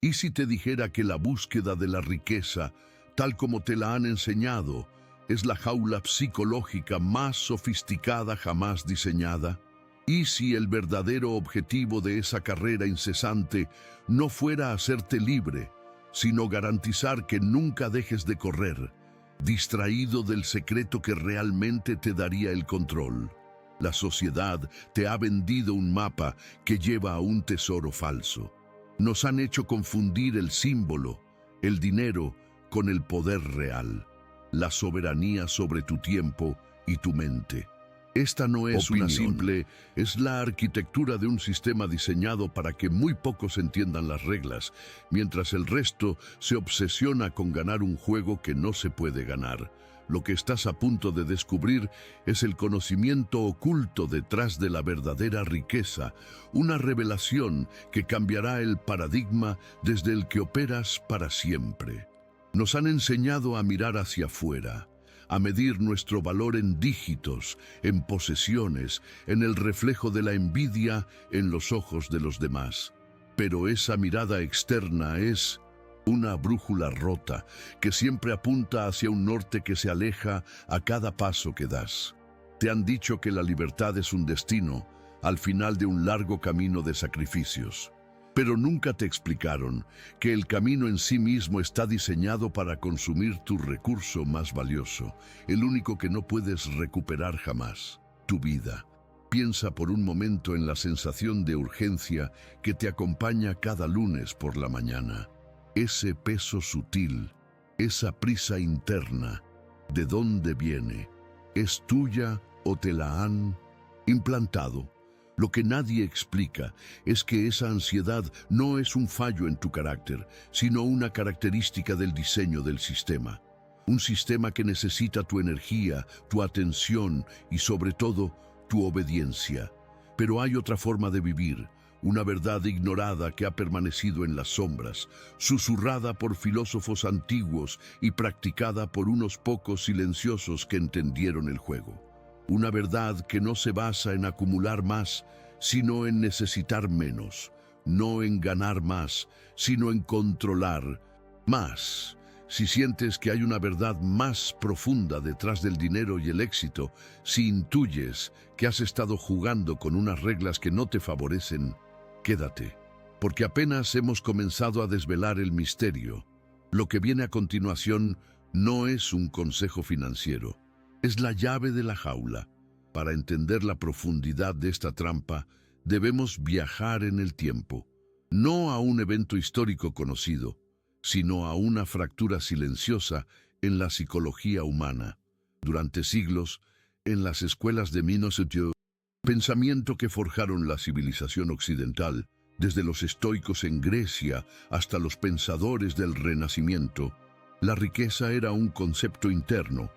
¿Y si te dijera que la búsqueda de la riqueza, tal como te la han enseñado, es la jaula psicológica más sofisticada jamás diseñada? ¿Y si el verdadero objetivo de esa carrera incesante no fuera hacerte libre, sino garantizar que nunca dejes de correr, distraído del secreto que realmente te daría el control? La sociedad te ha vendido un mapa que lleva a un tesoro falso. Nos han hecho confundir el símbolo, el dinero, con el poder real, la soberanía sobre tu tiempo y tu mente. Esta no es una simple, es la arquitectura de un sistema diseñado para que muy pocos entiendan las reglas, mientras el resto se obsesiona con ganar un juego que no se puede ganar. Lo que estás a punto de descubrir es el conocimiento oculto detrás de la verdadera riqueza, una revelación que cambiará el paradigma desde el que operas para siempre. Nos han enseñado a mirar hacia afuera, a medir nuestro valor en dígitos, en posesiones, en el reflejo de la envidia en los ojos de los demás. Pero esa mirada externa es una brújula rota que siempre apunta hacia un norte que se aleja a cada paso que das. Te han dicho que la libertad es un destino al final de un largo camino de sacrificios. Pero nunca te explicaron que el camino en sí mismo está diseñado para consumir tu recurso más valioso, el único que no puedes recuperar jamás, tu vida. Piensa por un momento en la sensación de urgencia que te acompaña cada lunes por la mañana. Ese peso sutil, esa prisa interna, ¿de dónde viene? ¿Es tuya o te la han implantado? Lo que nadie explica es que esa ansiedad no es un fallo en tu carácter, sino una característica del diseño del sistema. Un sistema que necesita tu energía, tu atención y sobre todo, tu obediencia. Pero hay otra forma de vivir, una verdad ignorada que ha permanecido en las sombras, susurrada por filósofos antiguos y practicada por unos pocos silenciosos que entendieron el juego. Una verdad que no se basa en acumular más, sino en necesitar menos, no en ganar más, sino en controlar más. Si sientes que hay una verdad más profunda detrás del dinero y el éxito, si intuyes que has estado jugando con unas reglas que no te favorecen, quédate, porque apenas hemos comenzado a desvelar el misterio. Lo que viene a continuación no es un consejo financiero. Es la llave de la jaula. Para entender la profundidad de esta trampa, debemos viajar en el tiempo, no a un evento histórico conocido, sino a una fractura silenciosa en la psicología humana. Durante siglos, en las escuelas de Minnesota, pensamiento que forjaron la civilización occidental, desde los estoicos en Grecia hasta los pensadores del Renacimiento, la riqueza era un concepto interno.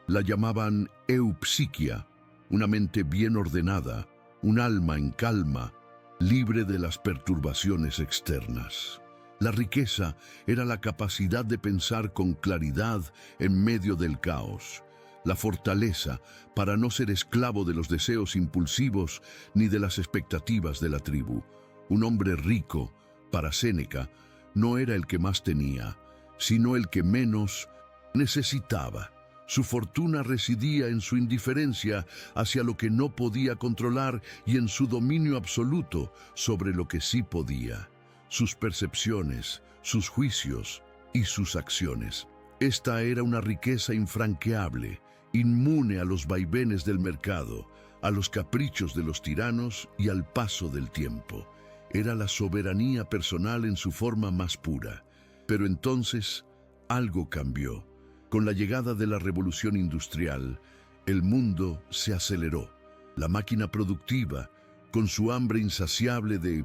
La llamaban eupsiquia, una mente bien ordenada, un alma en calma, libre de las perturbaciones externas. La riqueza era la capacidad de pensar con claridad en medio del caos, la fortaleza para no ser esclavo de los deseos impulsivos ni de las expectativas de la tribu. Un hombre rico, para Séneca, no era el que más tenía, sino el que menos necesitaba. Su fortuna residía en su indiferencia hacia lo que no podía controlar y en su dominio absoluto sobre lo que sí podía, sus percepciones, sus juicios y sus acciones. Esta era una riqueza infranqueable, inmune a los vaivenes del mercado, a los caprichos de los tiranos y al paso del tiempo. Era la soberanía personal en su forma más pura. Pero entonces algo cambió. Con la llegada de la revolución industrial, el mundo se aceleró. La máquina productiva, con su hambre insaciable de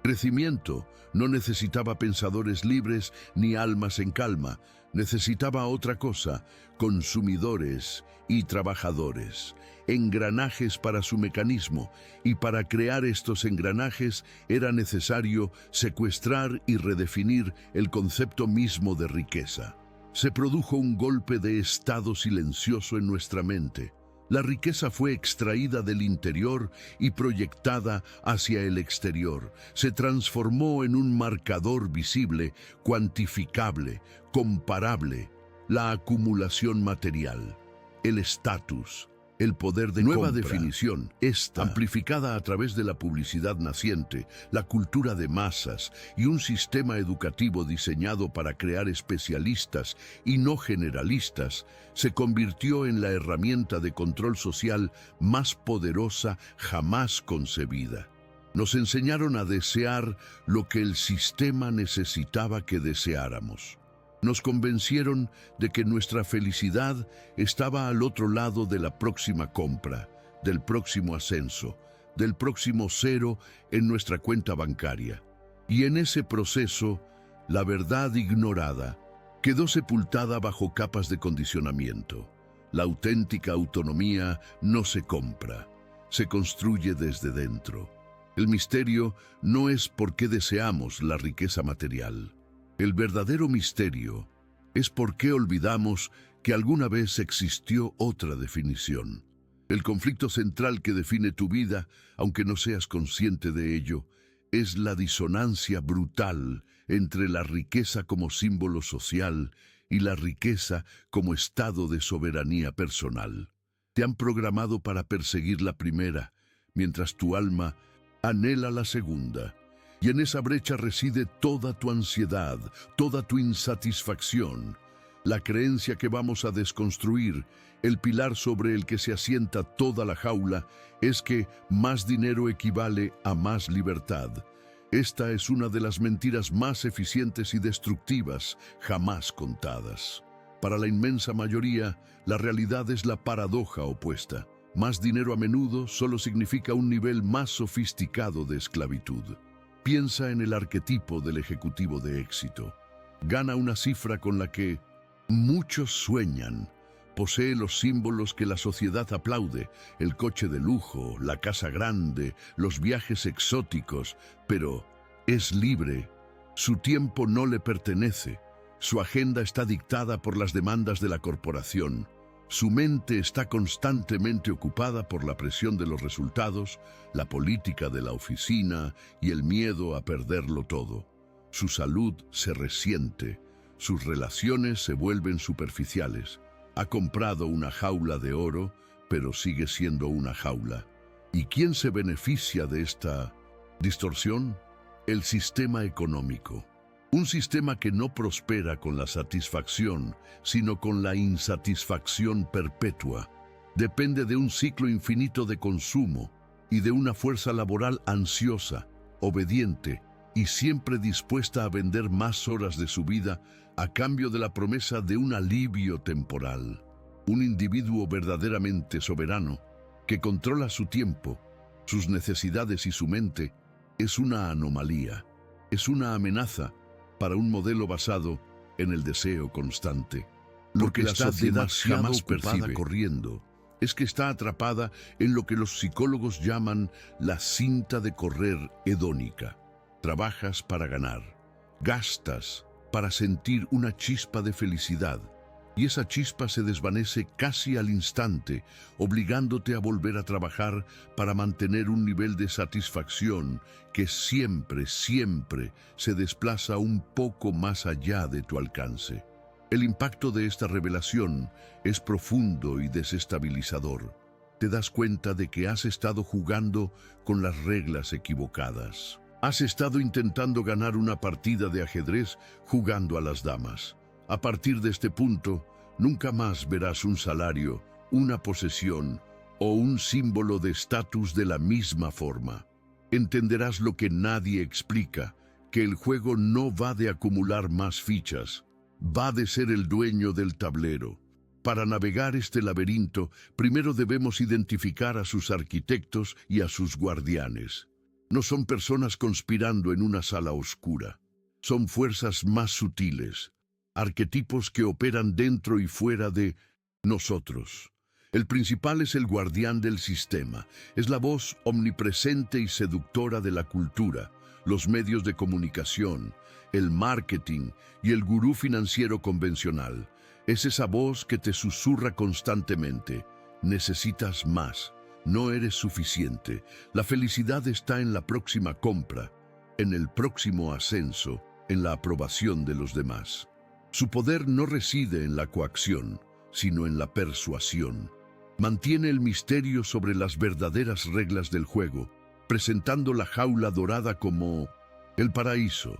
crecimiento, no necesitaba pensadores libres ni almas en calma. Necesitaba otra cosa: consumidores y trabajadores, engranajes para su mecanismo, y para crear estos engranajes era necesario secuestrar y redefinir el concepto mismo de riqueza. Se produjo un golpe de estado silencioso en nuestra mente. La riqueza fue extraída del interior y proyectada hacia el exterior. Se transformó en un marcador visible, cuantificable, comparable. La acumulación material, el estatus, el poder de nueva compra. definición, esta amplificada a través de la publicidad naciente, la cultura de masas y un sistema educativo diseñado para crear especialistas y no generalistas, se convirtió en la herramienta de control social más poderosa jamás concebida. Nos enseñaron a desear lo que el sistema necesitaba que deseáramos. Nos convencieron de que nuestra felicidad estaba al otro lado de la próxima compra, del próximo ascenso, del próximo cero en nuestra cuenta bancaria. Y en ese proceso, la verdad ignorada quedó sepultada bajo capas de condicionamiento. La auténtica autonomía no se compra, se construye desde dentro. El misterio no es por qué deseamos la riqueza material. El verdadero misterio es por qué olvidamos que alguna vez existió otra definición. El conflicto central que define tu vida, aunque no seas consciente de ello, es la disonancia brutal entre la riqueza como símbolo social y la riqueza como estado de soberanía personal. Te han programado para perseguir la primera, mientras tu alma anhela la segunda. Y en esa brecha reside toda tu ansiedad, toda tu insatisfacción. La creencia que vamos a desconstruir, el pilar sobre el que se asienta toda la jaula, es que más dinero equivale a más libertad. Esta es una de las mentiras más eficientes y destructivas jamás contadas. Para la inmensa mayoría, la realidad es la paradoja opuesta. Más dinero a menudo solo significa un nivel más sofisticado de esclavitud. Piensa en el arquetipo del ejecutivo de éxito. Gana una cifra con la que muchos sueñan. Posee los símbolos que la sociedad aplaude, el coche de lujo, la casa grande, los viajes exóticos, pero es libre. Su tiempo no le pertenece. Su agenda está dictada por las demandas de la corporación. Su mente está constantemente ocupada por la presión de los resultados, la política de la oficina y el miedo a perderlo todo. Su salud se resiente, sus relaciones se vuelven superficiales. Ha comprado una jaula de oro, pero sigue siendo una jaula. ¿Y quién se beneficia de esta distorsión? El sistema económico. Un sistema que no prospera con la satisfacción, sino con la insatisfacción perpetua. Depende de un ciclo infinito de consumo y de una fuerza laboral ansiosa, obediente y siempre dispuesta a vender más horas de su vida a cambio de la promesa de un alivio temporal. Un individuo verdaderamente soberano, que controla su tiempo, sus necesidades y su mente, es una anomalía, es una amenaza para un modelo basado en el deseo constante. Lo que la sociedad jamás percibe corriendo es que está atrapada en lo que los psicólogos llaman la cinta de correr hedónica. Trabajas para ganar, gastas para sentir una chispa de felicidad, y esa chispa se desvanece casi al instante, obligándote a volver a trabajar para mantener un nivel de satisfacción que siempre se desplaza un poco más allá de tu alcance. El impacto de esta revelación es profundo y desestabilizador. Te das cuenta de que has estado jugando con las reglas equivocadas. Has estado intentando ganar una partida de ajedrez jugando a las damas. A partir de este punto, nunca más verás un salario, una posesión o un símbolo de estatus de la misma forma. Entenderás lo que nadie explica, que el juego no va de acumular más fichas, va de ser el dueño del tablero. Para navegar este laberinto, primero debemos identificar a sus arquitectos y a sus guardianes. No son personas conspirando en una sala oscura. Son fuerzas más sutiles, arquetipos que operan dentro y fuera de nosotros. El principal es el guardián del sistema. Es la voz omnipresente y seductora de la cultura, los medios de comunicación, el marketing y el gurú financiero convencional. Es esa voz que te susurra constantemente. Necesitas más. No eres suficiente. La felicidad está en la próxima compra, en el próximo ascenso, en la aprobación de los demás. Su poder no reside en la coacción, sino en la persuasión. Mantiene el misterio sobre las verdaderas reglas del juego, presentando la jaula dorada como el paraíso.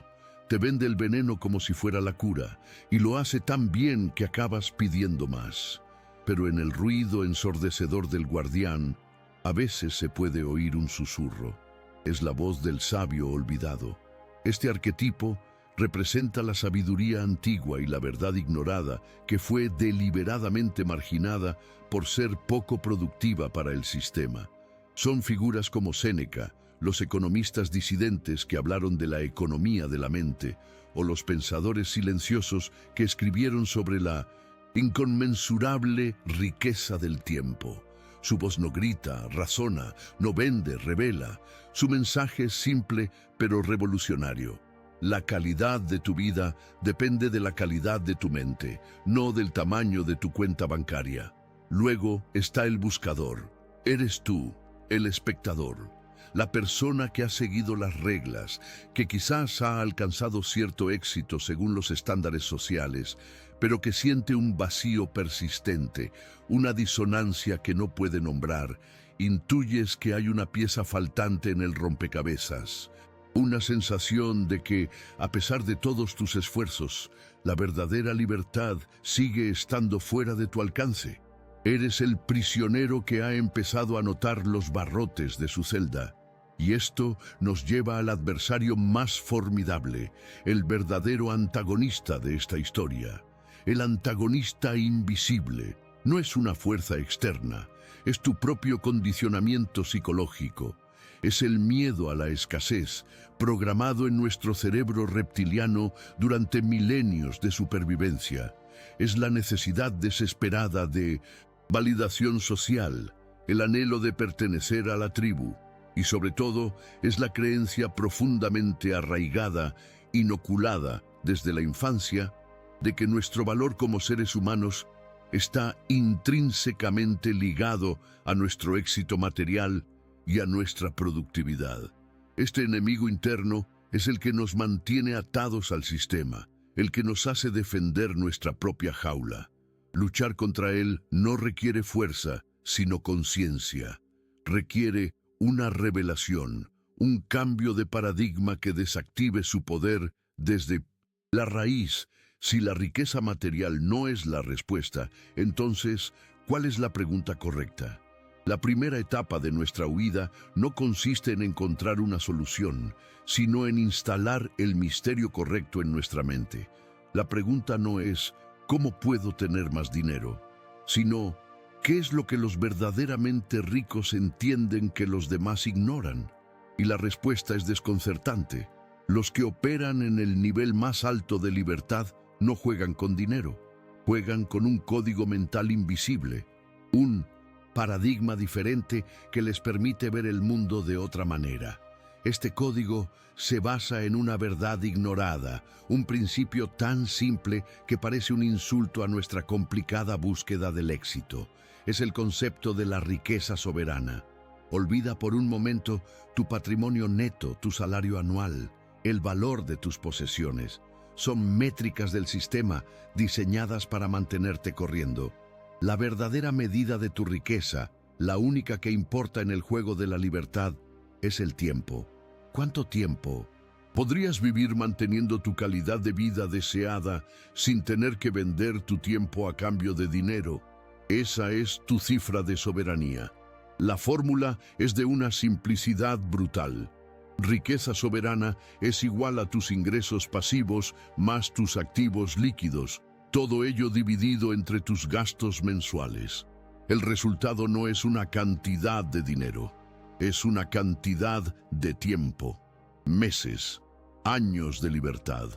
Te vende el veneno como si fuera la cura, y lo hace tan bien que acabas pidiendo más. Pero en el ruido ensordecedor del guardián, a veces se puede oír un susurro. Es la voz del sabio olvidado. Este arquetipo representa la sabiduría antigua y la verdad ignorada que fue deliberadamente marginada por ser poco productiva para el sistema. Son figuras como Séneca, los economistas disidentes que hablaron de la economía de la mente, o los pensadores silenciosos que escribieron sobre la inconmensurable riqueza del tiempo. Su voz no grita, razona, no vende, revela. Su mensaje es simple pero revolucionario. La calidad de tu vida depende de la calidad de tu mente, no del tamaño de tu cuenta bancaria. Luego está el buscador. Eres tú, el espectador, la persona que ha seguido las reglas, que quizás ha alcanzado cierto éxito según los estándares sociales, pero que siente un vacío persistente, una disonancia que no puede nombrar. Intuyes que hay una pieza faltante en el rompecabezas. Una sensación de que, a pesar de todos tus esfuerzos, la verdadera libertad sigue estando fuera de tu alcance. Eres el prisionero que ha empezado a notar los barrotes de su celda. Y esto nos lleva al adversario más formidable, el verdadero antagonista de esta historia. El antagonista invisible no es una fuerza externa, es tu propio condicionamiento psicológico. Es el miedo a la escasez, programado en nuestro cerebro reptiliano durante milenios de supervivencia. Es la necesidad desesperada de validación social, el anhelo de pertenecer a la tribu, y sobre todo es la creencia profundamente arraigada, inoculada desde la infancia, de que nuestro valor como seres humanos está intrínsecamente ligado a nuestro éxito material y a nuestra productividad. Este enemigo interno es el que nos mantiene atados al sistema, el que nos hace defender nuestra propia jaula. Luchar contra él no requiere fuerza, sino conciencia. Requiere una revelación, un cambio de paradigma que desactive su poder desde la raíz. Si la riqueza material no es la respuesta, entonces, ¿cuál es la pregunta correcta? La primera etapa de nuestra huida no consiste en encontrar una solución, sino en instalar el misterio correcto en nuestra mente. La pregunta no es ¿cómo puedo tener más dinero?, sino ¿qué es lo que los verdaderamente ricos entienden que los demás ignoran? Y la respuesta es desconcertante. Los que operan en el nivel más alto de libertad no juegan con dinero, juegan con un código mental invisible, un paradigma diferente que les permite ver el mundo de otra manera. Este código se basa en una verdad ignorada, un principio tan simple que parece un insulto a nuestra complicada búsqueda del éxito. Es el concepto de la riqueza soberana. Olvida por un momento tu patrimonio neto, tu salario anual, el valor de tus posesiones. Son métricas del sistema diseñadas para mantenerte corriendo. La verdadera medida de tu riqueza, la única que importa en el juego de la libertad, es el tiempo. ¿Cuánto tiempo podrías vivir manteniendo tu calidad de vida deseada sin tener que vender tu tiempo a cambio de dinero? Esa es tu cifra de soberanía. La fórmula es de una simplicidad brutal. Riqueza soberana es igual a tus ingresos pasivos más tus activos líquidos, todo ello dividido entre tus gastos mensuales. El resultado no es una cantidad de dinero, es una cantidad de tiempo, meses, años de libertad.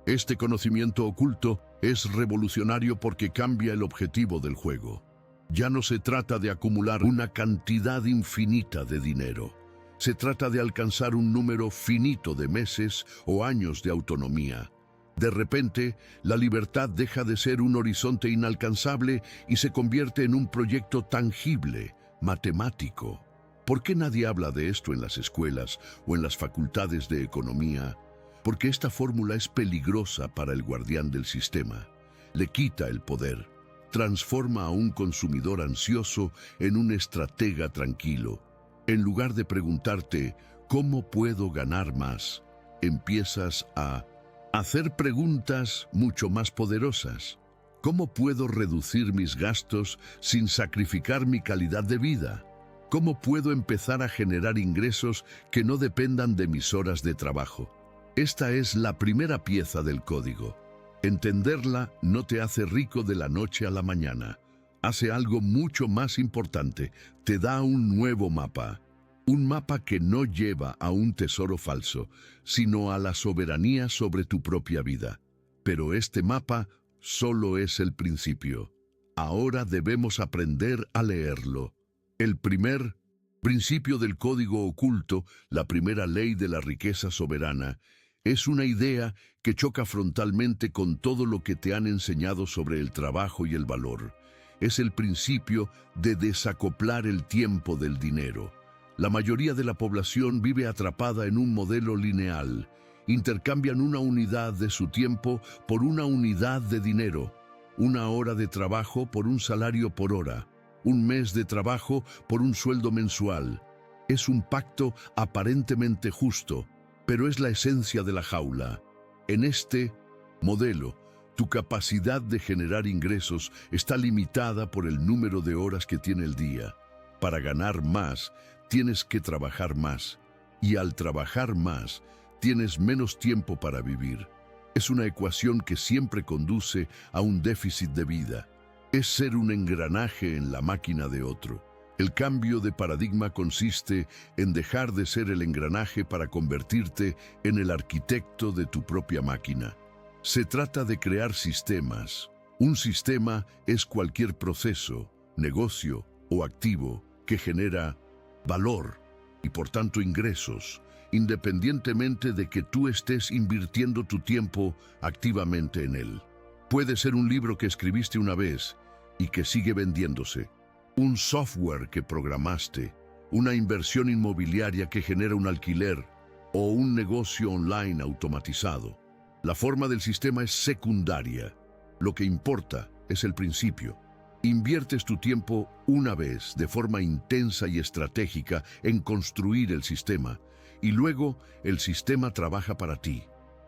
Este conocimiento oculto es revolucionario porque cambia el objetivo del juego. Ya no se trata de acumular una cantidad infinita de dinero. Se trata de alcanzar un número finito de meses o años de autonomía. De repente, la libertad deja de ser un horizonte inalcanzable y se convierte en un proyecto tangible, matemático. ¿Por qué nadie habla de esto en las escuelas o en las facultades de economía? Porque esta fórmula es peligrosa para el guardián del sistema. Le quita el poder, transforma a un consumidor ansioso en un estratega tranquilo. En lugar de preguntarte, ¿cómo puedo ganar más?, empiezas a hacer preguntas mucho más poderosas. ¿Cómo puedo reducir mis gastos sin sacrificar mi calidad de vida? ¿Cómo puedo empezar a generar ingresos que no dependan de mis horas de trabajo? Esta es la primera pieza del código. Entenderla no te hace rico de la noche a la mañana. Hace algo mucho más importante, te da un nuevo mapa. Un mapa que no lleva a un tesoro falso, sino a la soberanía sobre tu propia vida. Pero este mapa solo es el principio. Ahora debemos aprender a leerlo. El primer principio del código oculto, la primera ley de la riqueza soberana, es una idea que choca frontalmente con todo lo que te han enseñado sobre el trabajo y el valor. Es el principio de desacoplar el tiempo del dinero. La mayoría de la población vive atrapada en un modelo lineal. Intercambian una unidad de su tiempo por una unidad de dinero, una hora de trabajo por un salario por hora, un mes de trabajo por un sueldo mensual. Es un pacto aparentemente justo, pero es la esencia de la jaula. En este modelo, tu capacidad de generar ingresos está limitada por el número de horas que tiene el día. Para ganar más, tienes que trabajar más, y al trabajar más, tienes menos tiempo para vivir. Es una ecuación que siempre conduce a un déficit de vida. Es ser un engranaje en la máquina de otro. El cambio de paradigma consiste en dejar de ser el engranaje para convertirte en el arquitecto de tu propia máquina. Se trata de crear sistemas. Un sistema es cualquier proceso, negocio o activo que genera valor y por tanto ingresos, independientemente de que tú estés invirtiendo tu tiempo activamente en él. Puede ser un libro que escribiste una vez y que sigue vendiéndose, un software que programaste, una inversión inmobiliaria que genera un alquiler o un negocio online automatizado. La forma del sistema es secundaria. Lo que importa es el principio. Inviertes tu tiempo una vez de forma intensa y estratégica en construir el sistema, y luego el sistema trabaja para ti,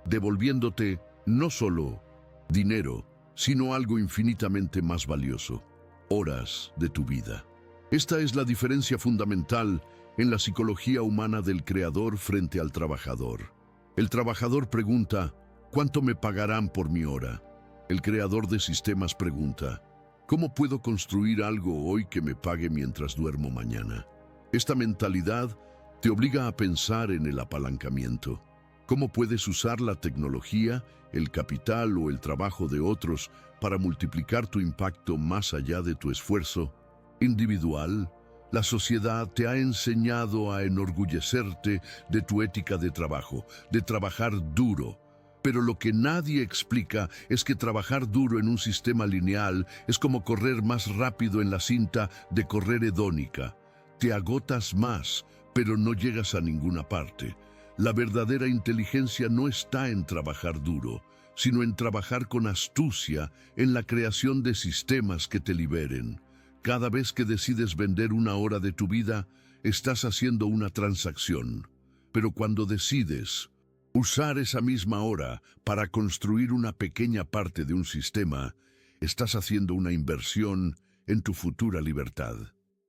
devolviéndote no solo dinero, sino algo infinitamente más valioso: horas de tu vida. Esta es la diferencia fundamental en la psicología humana del creador frente al trabajador. El trabajador pregunta, ¿cuánto me pagarán por mi hora? El creador de sistemas pregunta, ¿cómo puedo construir algo hoy que me pague mientras duermo mañana? Esta mentalidad te obliga a pensar en el apalancamiento. ¿Cómo puedes usar la tecnología, el capital o el trabajo de otros para multiplicar tu impacto más allá de tu esfuerzo individual? La sociedad te ha enseñado a enorgullecerte de tu ética de trabajo, de trabajar duro. Pero lo que nadie explica es que trabajar duro en un sistema lineal es como correr más rápido en la cinta de correr hedónica. Te agotas más, pero no llegas a ninguna parte. La verdadera inteligencia no está en trabajar duro, sino en trabajar con astucia en la creación de sistemas que te liberen. Cada vez que decides vender una hora de tu vida, estás haciendo una transacción. Pero cuando decides usar esa misma hora para construir una pequeña parte de un sistema, estás haciendo una inversión en tu futura libertad.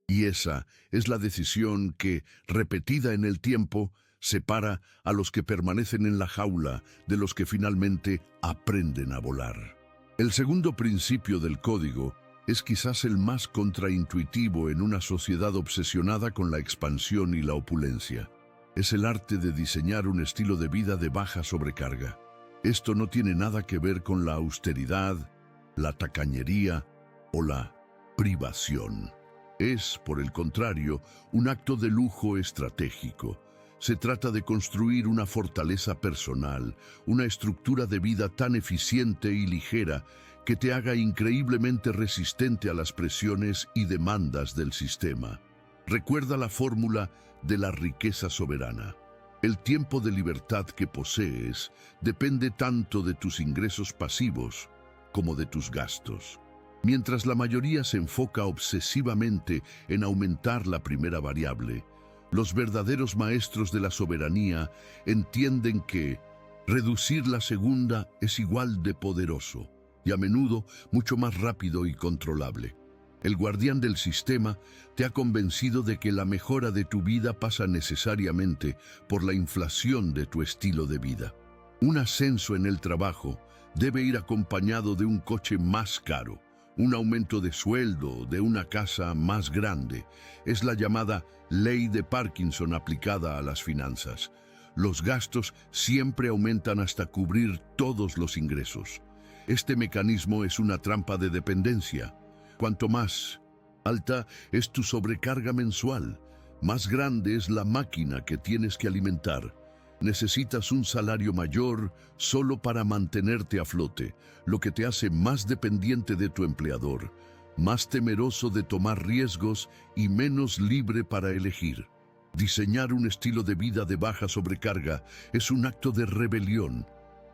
Y esa es la decisión que, repetida en el tiempo, separa a los que permanecen en la jaula de los que finalmente aprenden a volar. El segundo principio del código es quizás el más contraintuitivo en una sociedad obsesionada con la expansión y la opulencia. Es el arte de diseñar un estilo de vida de baja sobrecarga. Esto no tiene nada que ver con la austeridad, la tacañería o la privación. Es, por el contrario, un acto de lujo estratégico. Se trata de construir una fortaleza personal, una estructura de vida tan eficiente y ligera que te haga increíblemente resistente a las presiones y demandas del sistema. Recuerda la fórmula de la riqueza soberana. El tiempo de libertad que posees depende tanto de tus ingresos pasivos como de tus gastos. Mientras la mayoría se enfoca obsesivamente en aumentar la primera variable, los verdaderos maestros de la soberanía entienden que reducir la segunda es igual de poderoso y a menudo mucho más rápido y controlable. El guardián del sistema te ha convencido de que la mejora de tu vida pasa necesariamente por la inflación de tu estilo de vida. Un ascenso en el trabajo debe ir acompañado de un coche más caro, un aumento de sueldo, de una casa más grande. Es la llamada ley de Parkinson aplicada a las finanzas. Los gastos siempre aumentan hasta cubrir todos los ingresos. Este mecanismo es una trampa de dependencia. Cuanto más alta es tu sobrecarga mensual, más grande es la máquina que tienes que alimentar. Necesitas un salario mayor solo para mantenerte a flote, lo que te hace más dependiente de tu empleador, más temeroso de tomar riesgos y menos libre para elegir. Diseñar un estilo de vida de baja sobrecarga es un acto de rebelión,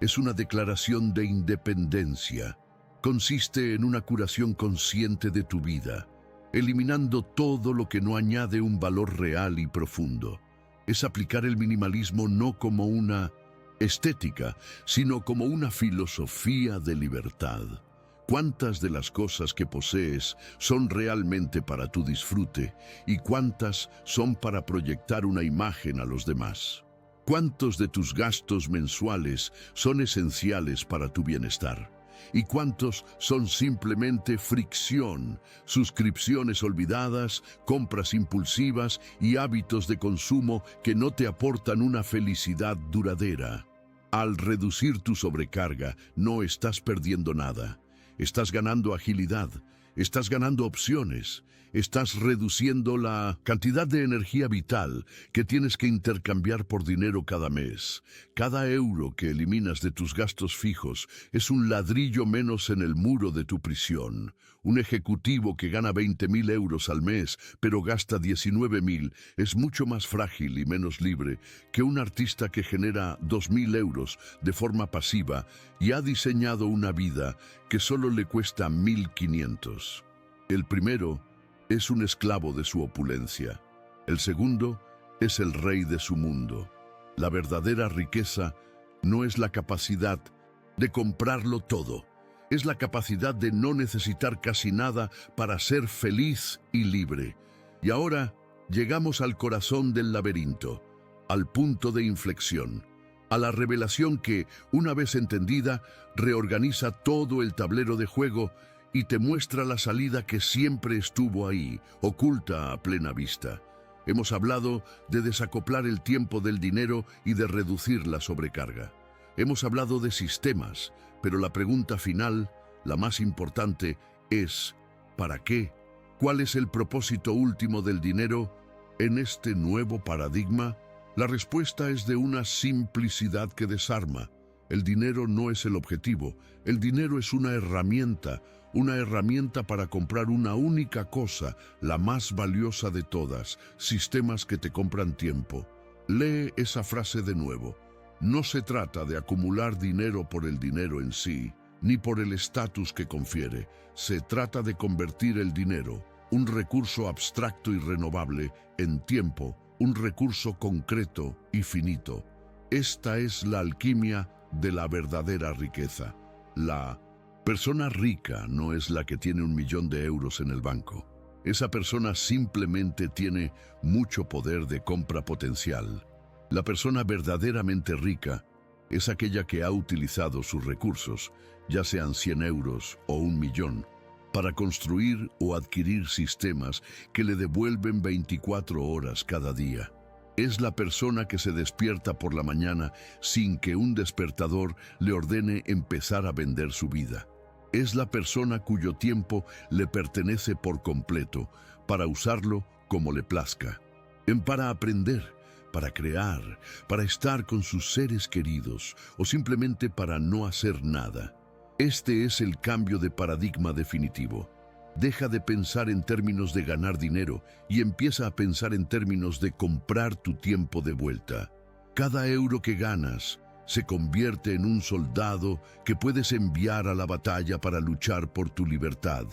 es una declaración de independencia. Consiste en una curación consciente de tu vida, eliminando todo lo que no añade un valor real y profundo. Es aplicar el minimalismo no como una estética, sino como una filosofía de libertad. ¿Cuántas de las cosas que posees son realmente para tu disfrute y cuántas son para proyectar una imagen a los demás? ¿Cuántos de tus gastos mensuales son esenciales para tu bienestar? ¿Y cuántos son simplemente fricción, suscripciones olvidadas, compras impulsivas y hábitos de consumo que no te aportan una felicidad duradera? Al reducir tu sobrecarga, no estás perdiendo nada. Estás ganando agilidad, estás ganando opciones, estás reduciendo la cantidad de energía vital que tienes que intercambiar por dinero cada mes. Cada euro que eliminas de tus gastos fijos es un ladrillo menos en el muro de tu prisión. Un ejecutivo que gana 20.000 euros al mes, pero gasta 19.000, es mucho más frágil y menos libre que un artista que genera 2.000 euros de forma pasiva y ha diseñado una vida que solo le cuesta 1.500. El primero es un esclavo de su opulencia. El segundo es el rey de su mundo. La verdadera riqueza no es la capacidad de comprarlo todo. Es la capacidad de no necesitar casi nada para ser feliz y libre. Y ahora llegamos al corazón del laberinto, al punto de inflexión, a la revelación que, una vez entendida, reorganiza todo el tablero de juego y te muestra la salida que siempre estuvo ahí, oculta a plena vista. Hemos hablado de desacoplar el tiempo del dinero y de reducir la sobrecarga. Hemos hablado de sistemas, pero la pregunta final, la más importante, es ¿para qué? ¿Cuál es el propósito último del dinero en este nuevo paradigma? La respuesta es de una simplicidad que desarma. El dinero no es el objetivo, el dinero es una herramienta para comprar una única cosa, la más valiosa de todas, sistemas que te compran tiempo. Lee esa frase de nuevo. No se trata de acumular dinero por el dinero en sí, ni por el estatus que confiere. Se trata de convertir el dinero, un recurso abstracto y renovable, en tiempo, un recurso concreto y finito. Esta es la alquimia de la verdadera riqueza. La persona rica no es la que tiene 1.000.000 de euros en el banco. Esa persona simplemente tiene mucho poder de compra potencial. La persona verdaderamente rica es aquella que ha utilizado sus recursos, ya sean 100 euros o 1.000.000, para construir o adquirir sistemas que le devuelven 24 horas cada día. Es la persona que se despierta por la mañana sin que un despertador le ordene empezar a vender su vida. Es la persona cuyo tiempo le pertenece por completo, para usarlo como le plazca. Para aprender, para crear, para estar con sus seres queridos o simplemente para no hacer nada. Este es el cambio de paradigma definitivo. Deja de pensar en términos de ganar dinero y empieza a pensar en términos de comprar tu tiempo de vuelta. Cada euro que ganas se convierte en un soldado que puedes enviar a la batalla para luchar por tu libertad.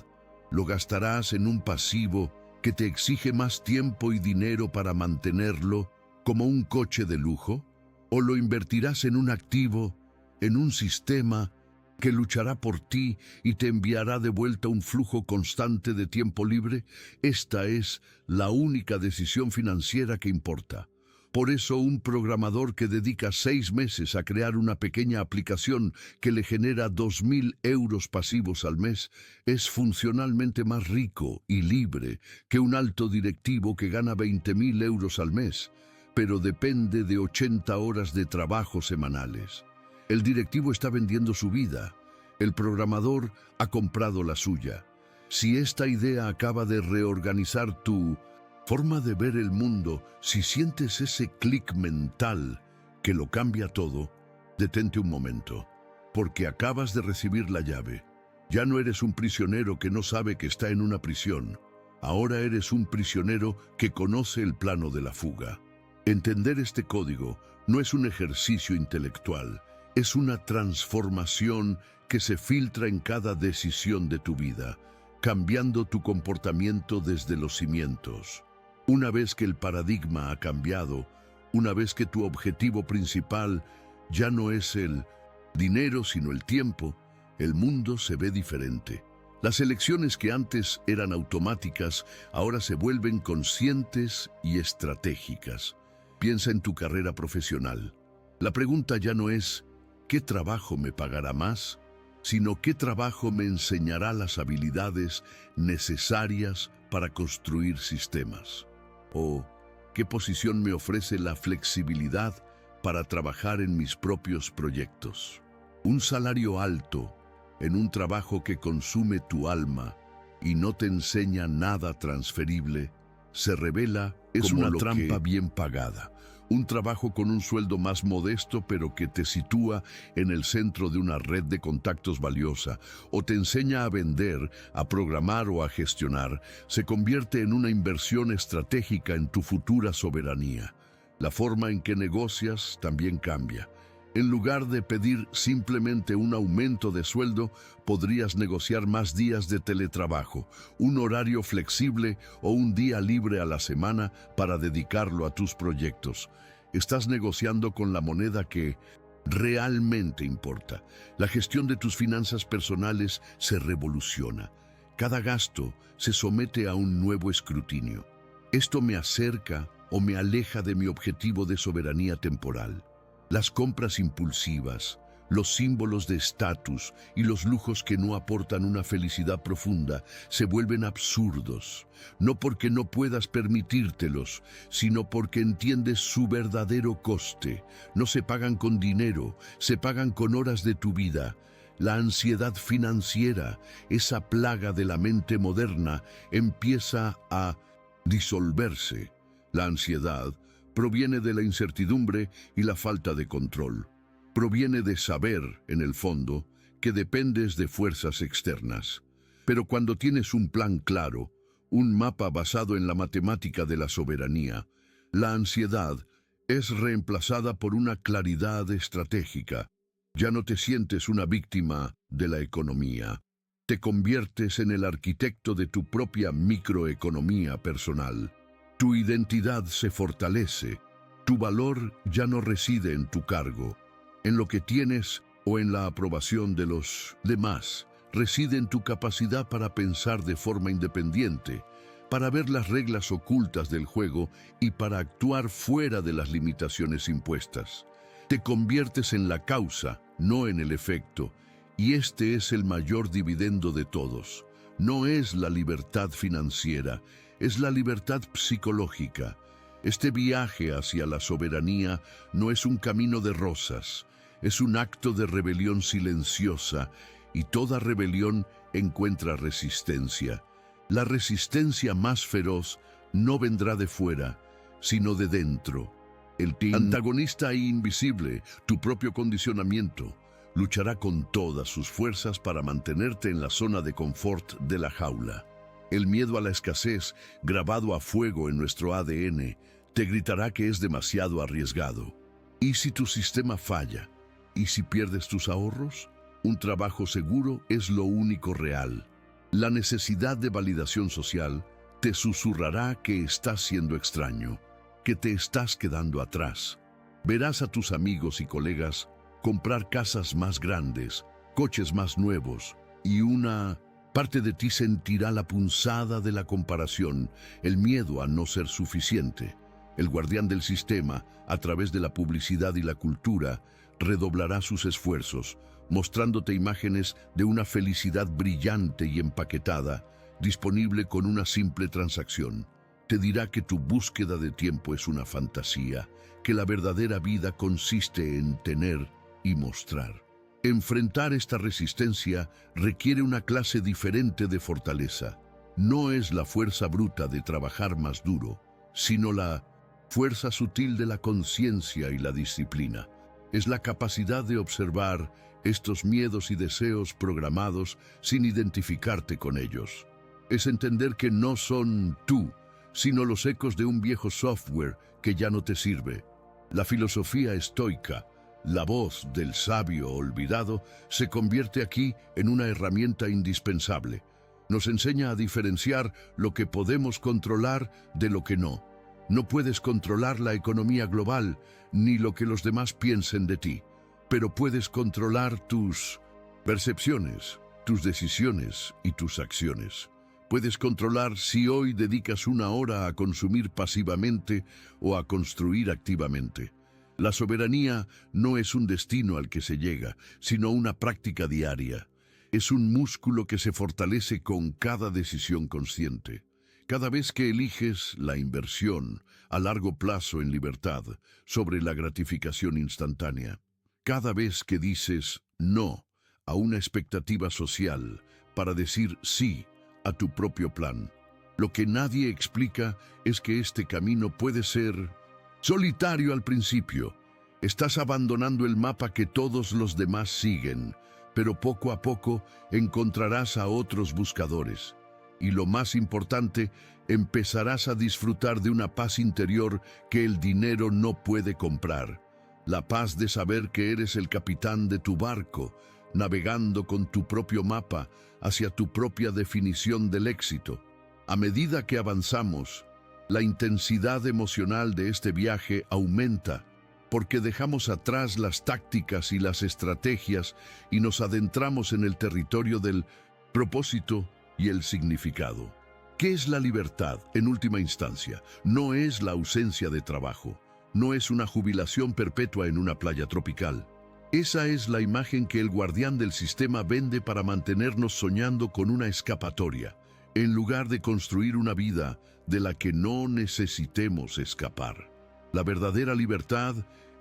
Lo gastarás en un pasivo que te exige más tiempo y dinero para mantenerlo, como un coche de lujo, o lo invertirás en un activo, en un sistema que luchará por ti y te enviará de vuelta un flujo constante de tiempo libre. Esta es la única decisión financiera que importa. Por eso un programador que dedica 6 meses a crear una pequeña aplicación que le genera 2.000 euros pasivos al mes es funcionalmente más rico y libre que un alto directivo que gana 20.000 euros al mes, pero depende de 80 horas de trabajo semanales. El directivo está vendiendo su vida. El programador ha comprado la suya. Si esta idea acaba de reorganizar tu forma de ver el mundo, si sientes ese clic mental que lo cambia todo, detente un momento, porque acabas de recibir la llave. Ya no eres un prisionero que no sabe que está en una prisión. Ahora eres un prisionero que conoce el plano de la fuga. Entender este código no es un ejercicio intelectual, es una transformación que se filtra en cada decisión de tu vida, cambiando tu comportamiento desde los cimientos. Una vez que el paradigma ha cambiado, una vez que tu objetivo principal ya no es el dinero sino el tiempo, el mundo se ve diferente. Las elecciones que antes eran automáticas ahora se vuelven conscientes y estratégicas. Piensa en tu carrera profesional. La pregunta ya no es ¿qué trabajo me pagará más?, sino ¿qué trabajo me enseñará las habilidades necesarias para construir sistemas? ¿O qué posición me ofrece la flexibilidad para trabajar en mis propios proyectos? Un salario alto en un trabajo que consume tu alma y no te enseña nada transferible, se revela como una trampa bien pagada. Un trabajo con un sueldo más modesto pero que te sitúa en el centro de una red de contactos valiosa o te enseña a vender, a programar o a gestionar, se convierte en una inversión estratégica en tu futura soberanía. La forma en que negocias también cambia. En lugar de pedir simplemente un aumento de sueldo, podrías negociar más días de teletrabajo, un horario flexible o un día libre a la semana para dedicarlo a tus proyectos. Estás negociando con la moneda que realmente importa. La gestión de tus finanzas personales se revoluciona. Cada gasto se somete a un nuevo escrutinio. ¿Esto me acerca o me aleja de mi objetivo de soberanía temporal? Las compras impulsivas, los símbolos de estatus y los lujos que no aportan una felicidad profunda se vuelven absurdos, no porque no puedas permitírtelos, sino porque entiendes su verdadero coste. No se pagan con dinero, se pagan con horas de tu vida. La ansiedad financiera, esa plaga de la mente moderna, empieza a disolverse. La ansiedad proviene de la incertidumbre y la falta de control. Proviene de saber, en el fondo, que dependes de fuerzas externas. Pero cuando tienes un plan claro, un mapa basado en la matemática de la soberanía, la ansiedad es reemplazada por una claridad estratégica. Ya no te sientes una víctima de la economía. Te conviertes en el arquitecto de tu propia microeconomía personal. Tu identidad se fortalece. Tu valor ya no reside en tu cargo, en lo que tienes o en la aprobación de los demás. Reside en tu capacidad para pensar de forma independiente, para ver las reglas ocultas del juego y para actuar fuera de las limitaciones impuestas. Te conviertes en la causa, no en el efecto, y este es el mayor dividendo de todos. No es la libertad financiera, es la libertad psicológica. Este viaje hacia la soberanía no es un camino de rosas, es un acto de rebelión silenciosa, y toda rebelión encuentra resistencia. La resistencia más feroz no vendrá de fuera, sino de dentro. El antagonista invisible, tu propio condicionamiento, luchará con todas sus fuerzas para mantenerte en la zona de confort de la jaula. El miedo a la escasez, grabado a fuego en nuestro ADN, te gritará que es demasiado arriesgado. ¿Y si tu sistema falla? ¿Y si pierdes tus ahorros? Un trabajo seguro es lo único real. La necesidad de validación social te susurrará que estás siendo extraño, que te estás quedando atrás. Verás a tus amigos y colegas comprar casas más grandes, coches más nuevos, y una parte de ti sentirá la punzada de la comparación, el miedo a no ser suficiente. El guardián del sistema, a través de la publicidad y la cultura, redoblará sus esfuerzos, mostrándote imágenes de una felicidad brillante y empaquetada, disponible con una simple transacción. Te dirá que tu búsqueda de tiempo es una fantasía, que la verdadera vida consiste en tener y mostrar. Enfrentar esta resistencia requiere una clase diferente de fortaleza. No es la fuerza bruta de trabajar más duro, sino la fuerza sutil de la conciencia y la disciplina. Es la capacidad de observar estos miedos y deseos programados sin identificarte con ellos. Es entender que no son tú, sino los ecos de un viejo software que ya no te sirve. La filosofía estoica, la voz del sabio olvidado, se convierte aquí en una herramienta indispensable. Nos enseña a diferenciar lo que podemos controlar de lo que no. No puedes controlar la economía global ni lo que los demás piensen de ti, pero puedes controlar tus percepciones, tus decisiones y tus acciones. Puedes controlar si hoy dedicas 1 hora a consumir pasivamente o a construir activamente. La soberanía no es un destino al que se llega, sino una práctica diaria. Es un músculo que se fortalece con cada decisión consciente. Cada vez que eliges la inversión a largo plazo en libertad sobre la gratificación instantánea. Cada vez que dices no a una expectativa social para decir sí a tu propio plan. Lo que nadie explica es que este camino puede ser solitario al principio. Estás abandonando el mapa que todos los demás siguen, pero poco a poco encontrarás a otros buscadores. Y lo más importante, empezarás a disfrutar de una paz interior que el dinero no puede comprar. La paz de saber que eres el capitán de tu barco, navegando con tu propio mapa hacia tu propia definición del éxito. A medida que avanzamos, la intensidad emocional de este viaje aumenta, porque dejamos atrás las tácticas y las estrategias y nos adentramos en el territorio del propósito y el significado. ¿Qué es la libertad, en última instancia? No es la ausencia de trabajo, no es una jubilación perpetua en una playa tropical. Esa es la imagen que el guardián del sistema vende para mantenernos soñando con una escapatoria, en lugar de construir una vida de la que no necesitemos escapar. La verdadera libertad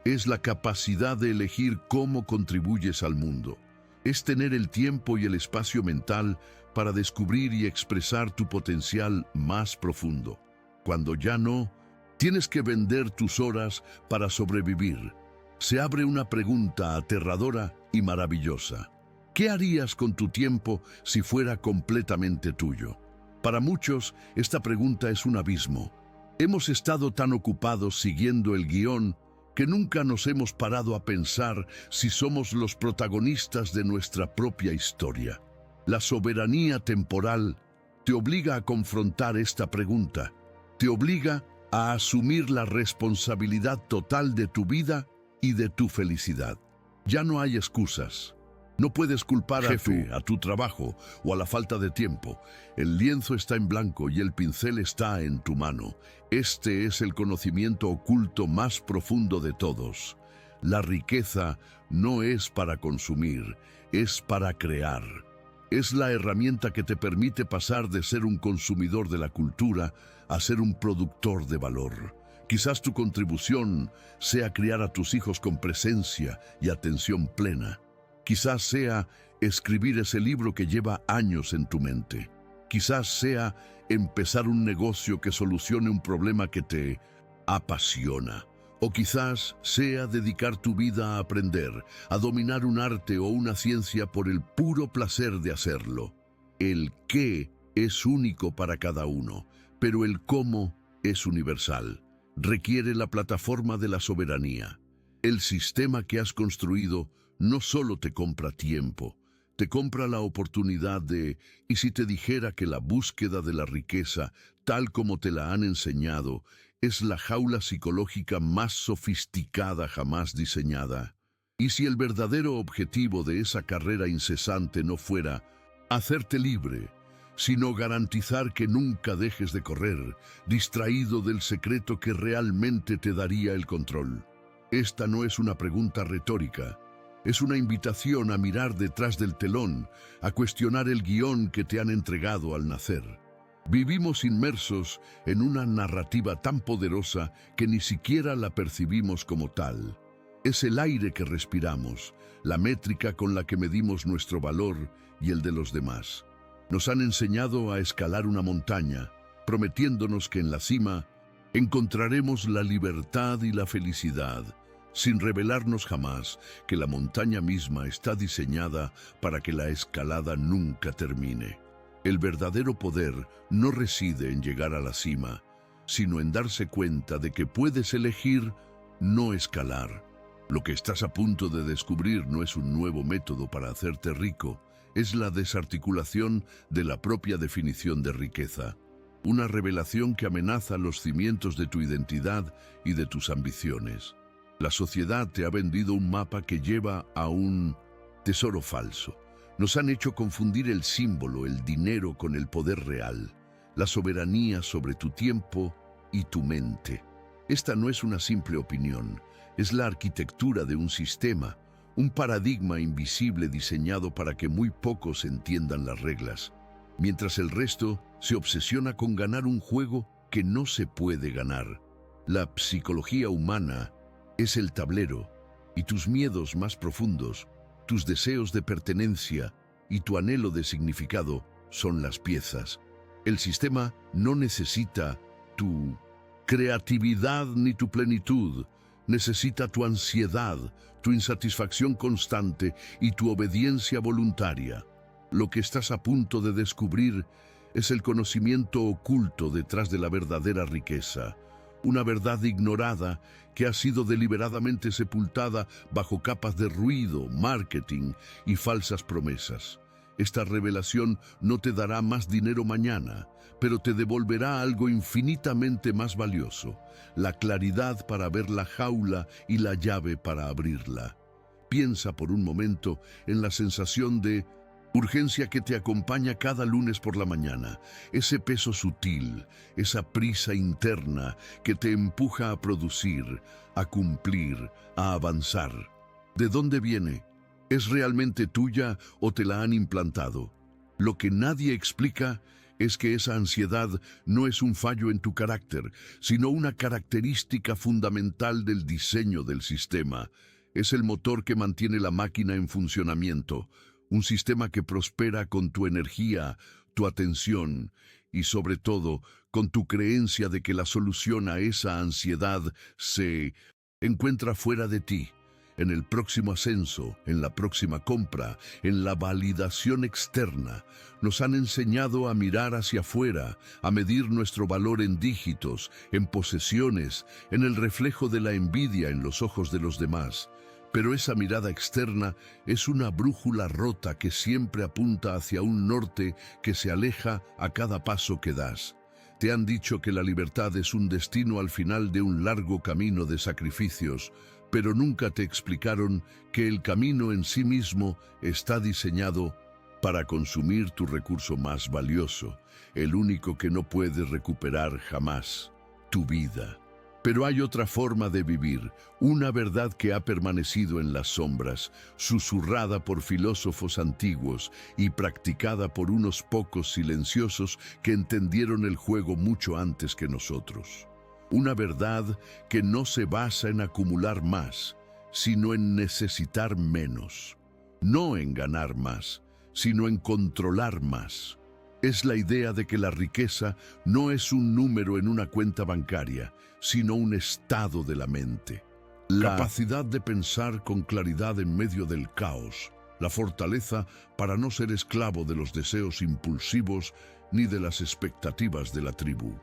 es la capacidad de elegir cómo contribuyes al mundo. Es tener el tiempo y el espacio mental para descubrir y expresar tu potencial más profundo. Cuando ya no, tienes que vender tus horas para sobrevivir. Se abre una pregunta aterradora y maravillosa. ¿Qué harías con tu tiempo si fuera completamente tuyo? Para muchos, esta pregunta es un abismo. Hemos estado tan ocupados siguiendo el guión que nunca nos hemos parado a pensar si somos los protagonistas de nuestra propia historia. La soberanía temporal te obliga a confrontar esta pregunta. Te obliga a asumir la responsabilidad total de tu vida y de tu felicidad. Ya no hay excusas. No puedes culpar a tu trabajo o a la falta de tiempo. El lienzo está en blanco y el pincel está en tu mano. Este es el conocimiento oculto más profundo de todos. La riqueza no es para consumir, es para crear. Es la herramienta que te permite pasar de ser un consumidor de la cultura a ser un productor de valor. Quizás tu contribución sea criar a tus hijos con presencia y atención plena. Quizás sea escribir ese libro que lleva años en tu mente. Quizás sea empezar un negocio que solucione un problema que te apasiona. O quizás sea dedicar tu vida a aprender, a dominar un arte o una ciencia por el puro placer de hacerlo. El qué es único para cada uno, pero el cómo es universal. Requiere la plataforma de la soberanía. El sistema que has construido no solo te compra tiempo, te compra la oportunidad de, y si te dijera que la búsqueda de la riqueza, tal como te la han enseñado, es la jaula psicológica más sofisticada jamás diseñada. Y si el verdadero objetivo de esa carrera incesante no fuera hacerte libre, sino garantizar que nunca dejes de correr, distraído del secreto que realmente te daría el control. Esta no es una pregunta retórica, es una invitación a mirar detrás del telón, a cuestionar el guión que te han entregado al nacer. Vivimos inmersos en una narrativa tan poderosa que ni siquiera la percibimos como tal. Es el aire que respiramos, la métrica con la que medimos nuestro valor y el de los demás. Nos han enseñado a escalar una montaña, prometiéndonos que en la cima encontraremos la libertad y la felicidad, sin revelarnos jamás que la montaña misma está diseñada para que la escalada nunca termine. El verdadero poder no reside en llegar a la cima, sino en darse cuenta de que puedes elegir no escalar. Lo que estás a punto de descubrir no es un nuevo método para hacerte rico, es la desarticulación de la propia definición de riqueza. Una revelación que amenaza los cimientos de tu identidad y de tus ambiciones. La sociedad te ha vendido un mapa que lleva a un tesoro falso. Nos han hecho confundir el símbolo, el dinero, con el poder real, la soberanía sobre tu tiempo y tu mente. Esta no es una simple opinión, es la arquitectura de un sistema, un paradigma invisible diseñado para que muy pocos entiendan las reglas, mientras el resto se obsesiona con ganar un juego que no se puede ganar. La psicología humana es el tablero, y tus miedos más profundos, tus deseos de pertenencia y tu anhelo de significado son las piezas. El sistema no necesita tu creatividad ni tu plenitud, necesita tu ansiedad, tu insatisfacción constante y tu obediencia voluntaria. Lo que estás a punto de descubrir es el conocimiento oculto detrás de la verdadera riqueza, una verdad ignorada que ha sido deliberadamente sepultada bajo capas de ruido, marketing y falsas promesas. Esta revelación no te dará más dinero mañana, pero te devolverá algo infinitamente más valioso, la claridad para ver la jaula y la llave para abrirla. Piensa por un momento en la sensación de urgencia que te acompaña cada lunes por la mañana, ese peso sutil, esa prisa interna que te empuja a producir, a cumplir, a avanzar. ¿De dónde viene? ¿Es realmente tuya o te la han implantado? Lo que nadie explica es que esa ansiedad no es un fallo en tu carácter, sino una característica fundamental del diseño del sistema. Es el motor que mantiene la máquina en funcionamiento, un sistema que prospera con tu energía, tu atención y, sobre todo, con tu creencia de que la solución a esa ansiedad se encuentra fuera de ti, en el próximo ascenso, en la próxima compra, en la validación externa. Nos han enseñado a mirar hacia afuera, a medir nuestro valor en dígitos, en posesiones, en el reflejo de la envidia en los ojos de los demás. Pero esa mirada externa es una brújula rota que siempre apunta hacia un norte que se aleja a cada paso que das. Te han dicho que la libertad es un destino al final de un largo camino de sacrificios, pero nunca te explicaron que el camino en sí mismo está diseñado para consumir tu recurso más valioso, el único que no puedes recuperar jamás, tu vida. Pero hay otra forma de vivir, una verdad que ha permanecido en las sombras, susurrada por filósofos antiguos y practicada por unos pocos silenciosos que entendieron el juego mucho antes que nosotros. Una verdad que no se basa en acumular más, sino en necesitar menos. No en ganar más, sino en controlar más. Es la idea de que la riqueza no es un número en una cuenta bancaria, sino un estado de la mente. La capacidad de pensar con claridad en medio del caos, la fortaleza para no ser esclavo de los deseos impulsivos ni de las expectativas de la tribu.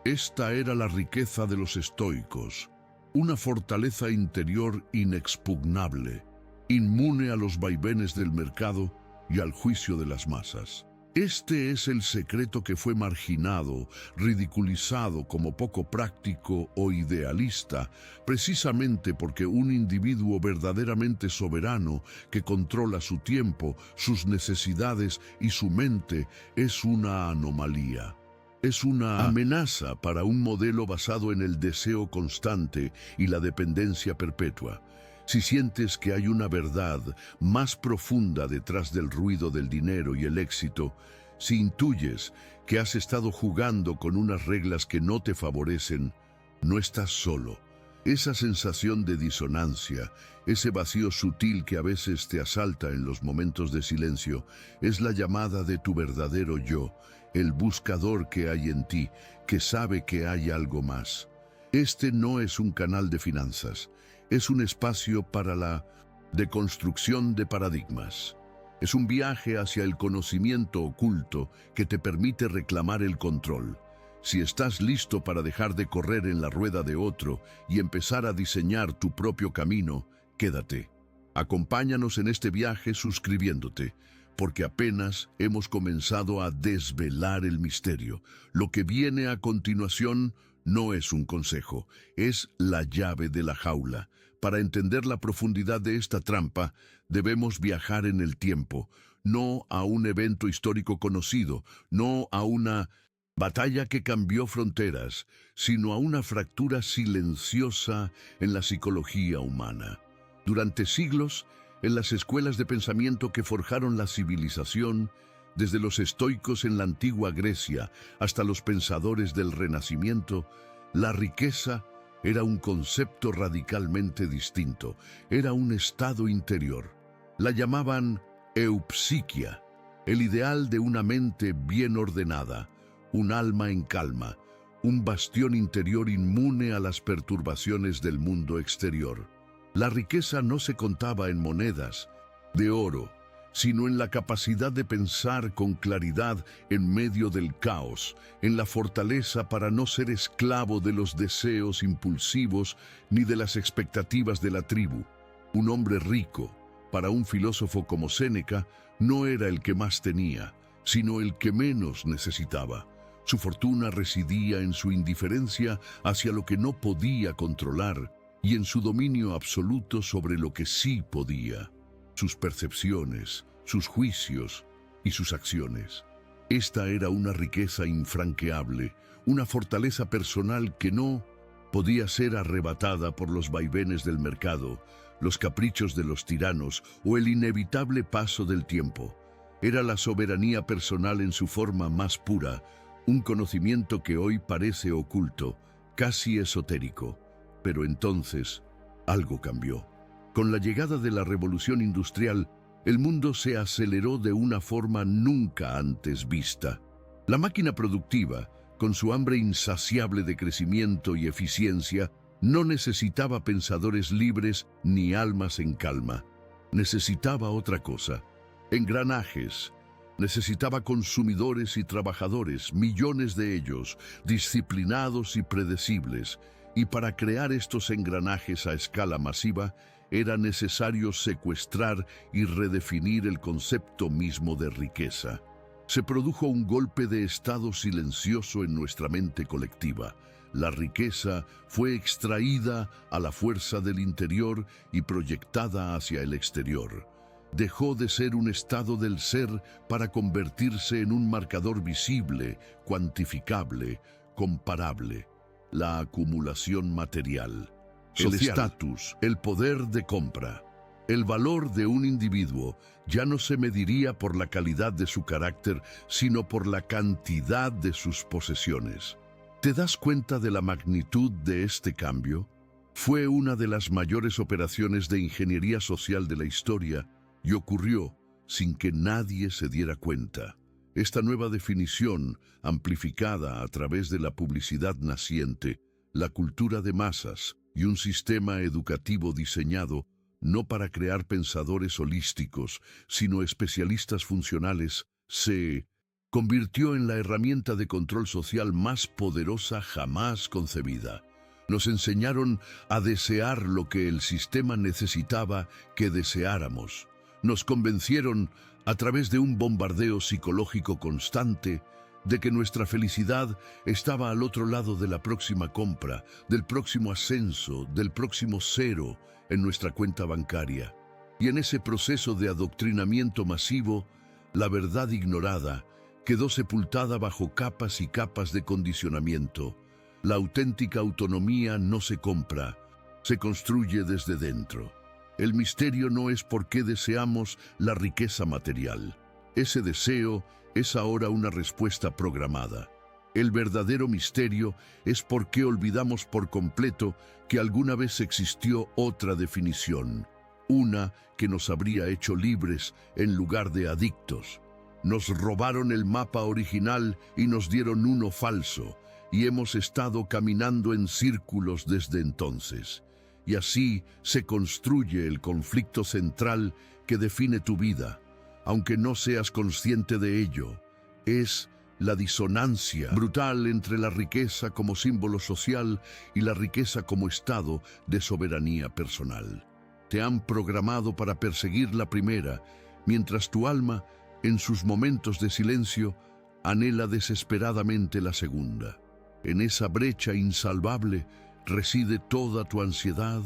Esta era la riqueza de los estoicos, una fortaleza interior inexpugnable, inmune a los vaivenes del mercado y al juicio de las masas. Este es el secreto que fue marginado, ridiculizado como poco práctico o idealista, precisamente porque un individuo verdaderamente soberano que controla su tiempo, sus necesidades y su mente es una anomalía. Es una amenaza para un modelo basado en el deseo constante y la dependencia perpetua. Si sientes que hay una verdad más profunda detrás del ruido del dinero y el éxito, si intuyes que has estado jugando con unas reglas que no te favorecen, no estás solo. Esa sensación de disonancia, ese vacío sutil que a veces te asalta en los momentos de silencio, es la llamada de tu verdadero yo, el buscador que hay en ti, que sabe que hay algo más. Este no es un canal de finanzas. Es un espacio para la deconstrucción de paradigmas. Es un viaje hacia el conocimiento oculto que te permite reclamar el control. Si estás listo para dejar de correr en la rueda de otro y empezar a diseñar tu propio camino, quédate. Acompáñanos en este viaje suscribiéndote, porque apenas hemos comenzado a desvelar el misterio. Lo que viene a continuación no es un consejo, es la llave de la jaula. Para entender la profundidad de esta trampa, debemos viajar en el tiempo, no a un evento histórico conocido, no a una batalla que cambió fronteras, sino a una fractura silenciosa en la psicología humana. Durante siglos, en las escuelas de pensamiento que forjaron la civilización, desde los estoicos en la antigua Grecia hasta los pensadores del Renacimiento, la riqueza era un concepto radicalmente distinto, era un estado interior. La llamaban eupsiquia, el ideal de una mente bien ordenada, un alma en calma, un bastión interior inmune a las perturbaciones del mundo exterior. La riqueza no se contaba en monedas de oro, sino en la capacidad de pensar con claridad en medio del caos, en la fortaleza para no ser esclavo de los deseos impulsivos ni de las expectativas de la tribu. Un hombre rico, para un filósofo como Séneca, no era el que más tenía, sino el que menos necesitaba. Su fortuna residía en su indiferencia hacia lo que no podía controlar y en su dominio absoluto sobre lo que sí podía. Sus percepciones, sus juicios y sus acciones. Esta era una riqueza infranqueable, una fortaleza personal que no podía ser arrebatada por los vaivenes del mercado, los caprichos de los tiranos o el inevitable paso del tiempo. Era la soberanía personal en su forma más pura, un conocimiento que hoy parece oculto, casi esotérico. Pero entonces, algo cambió. Con la llegada de la revolución industrial, el mundo se aceleró de una forma nunca antes vista. La máquina productiva, con su hambre insaciable de crecimiento y eficiencia, no necesitaba pensadores libres ni almas en calma. Necesitaba otra cosa: engranajes. Necesitaba consumidores y trabajadores, millones de ellos, disciplinados y predecibles. Y para crear estos engranajes a escala masiva, era necesario secuestrar y redefinir el concepto mismo de riqueza. Se produjo un golpe de estado silencioso en nuestra mente colectiva. La riqueza fue extraída a la fuerza del interior y proyectada hacia el exterior. Dejó de ser un estado del ser para convertirse en un marcador visible, cuantificable, comparable. La acumulación material, el estatus, el poder de compra. El valor de un individuo ya no se mediría por la calidad de su carácter, sino por la cantidad de sus posesiones. ¿Te das cuenta de la magnitud de este cambio? Fue una de las mayores operaciones de ingeniería social de la historia y ocurrió sin que nadie se diera cuenta. Esta nueva definición, amplificada a través de la publicidad naciente, la cultura de masas y un sistema educativo diseñado no para crear pensadores holísticos, sino especialistas funcionales, se convirtió en la herramienta de control social más poderosa jamás concebida. Nos enseñaron a desear lo que el sistema necesitaba que deseáramos. Nos convencieron, a través de un bombardeo psicológico constante, de que nuestra felicidad estaba al otro lado de la próxima compra, del próximo ascenso, del próximo cero en nuestra cuenta bancaria. Y en ese proceso de adoctrinamiento masivo, la verdad ignorada quedó sepultada bajo capas y capas de condicionamiento. La auténtica autonomía no se compra, se construye desde dentro. El misterio no es por qué deseamos la riqueza material. Ese deseo es ahora una respuesta programada. El verdadero misterio es por qué olvidamos por completo que alguna vez existió otra definición, una que nos habría hecho libres en lugar de adictos. Nos robaron el mapa original y nos dieron uno falso, y hemos estado caminando en círculos desde entonces. Y así se construye el conflicto central que define tu vida, aunque no seas consciente de ello. Es la disonancia brutal entre la riqueza como símbolo social y la riqueza como estado de soberanía personal. Te han programado para perseguir la primera, mientras tu alma, en sus momentos de silencio, anhela desesperadamente la segunda. En esa brecha insalvable reside toda tu ansiedad,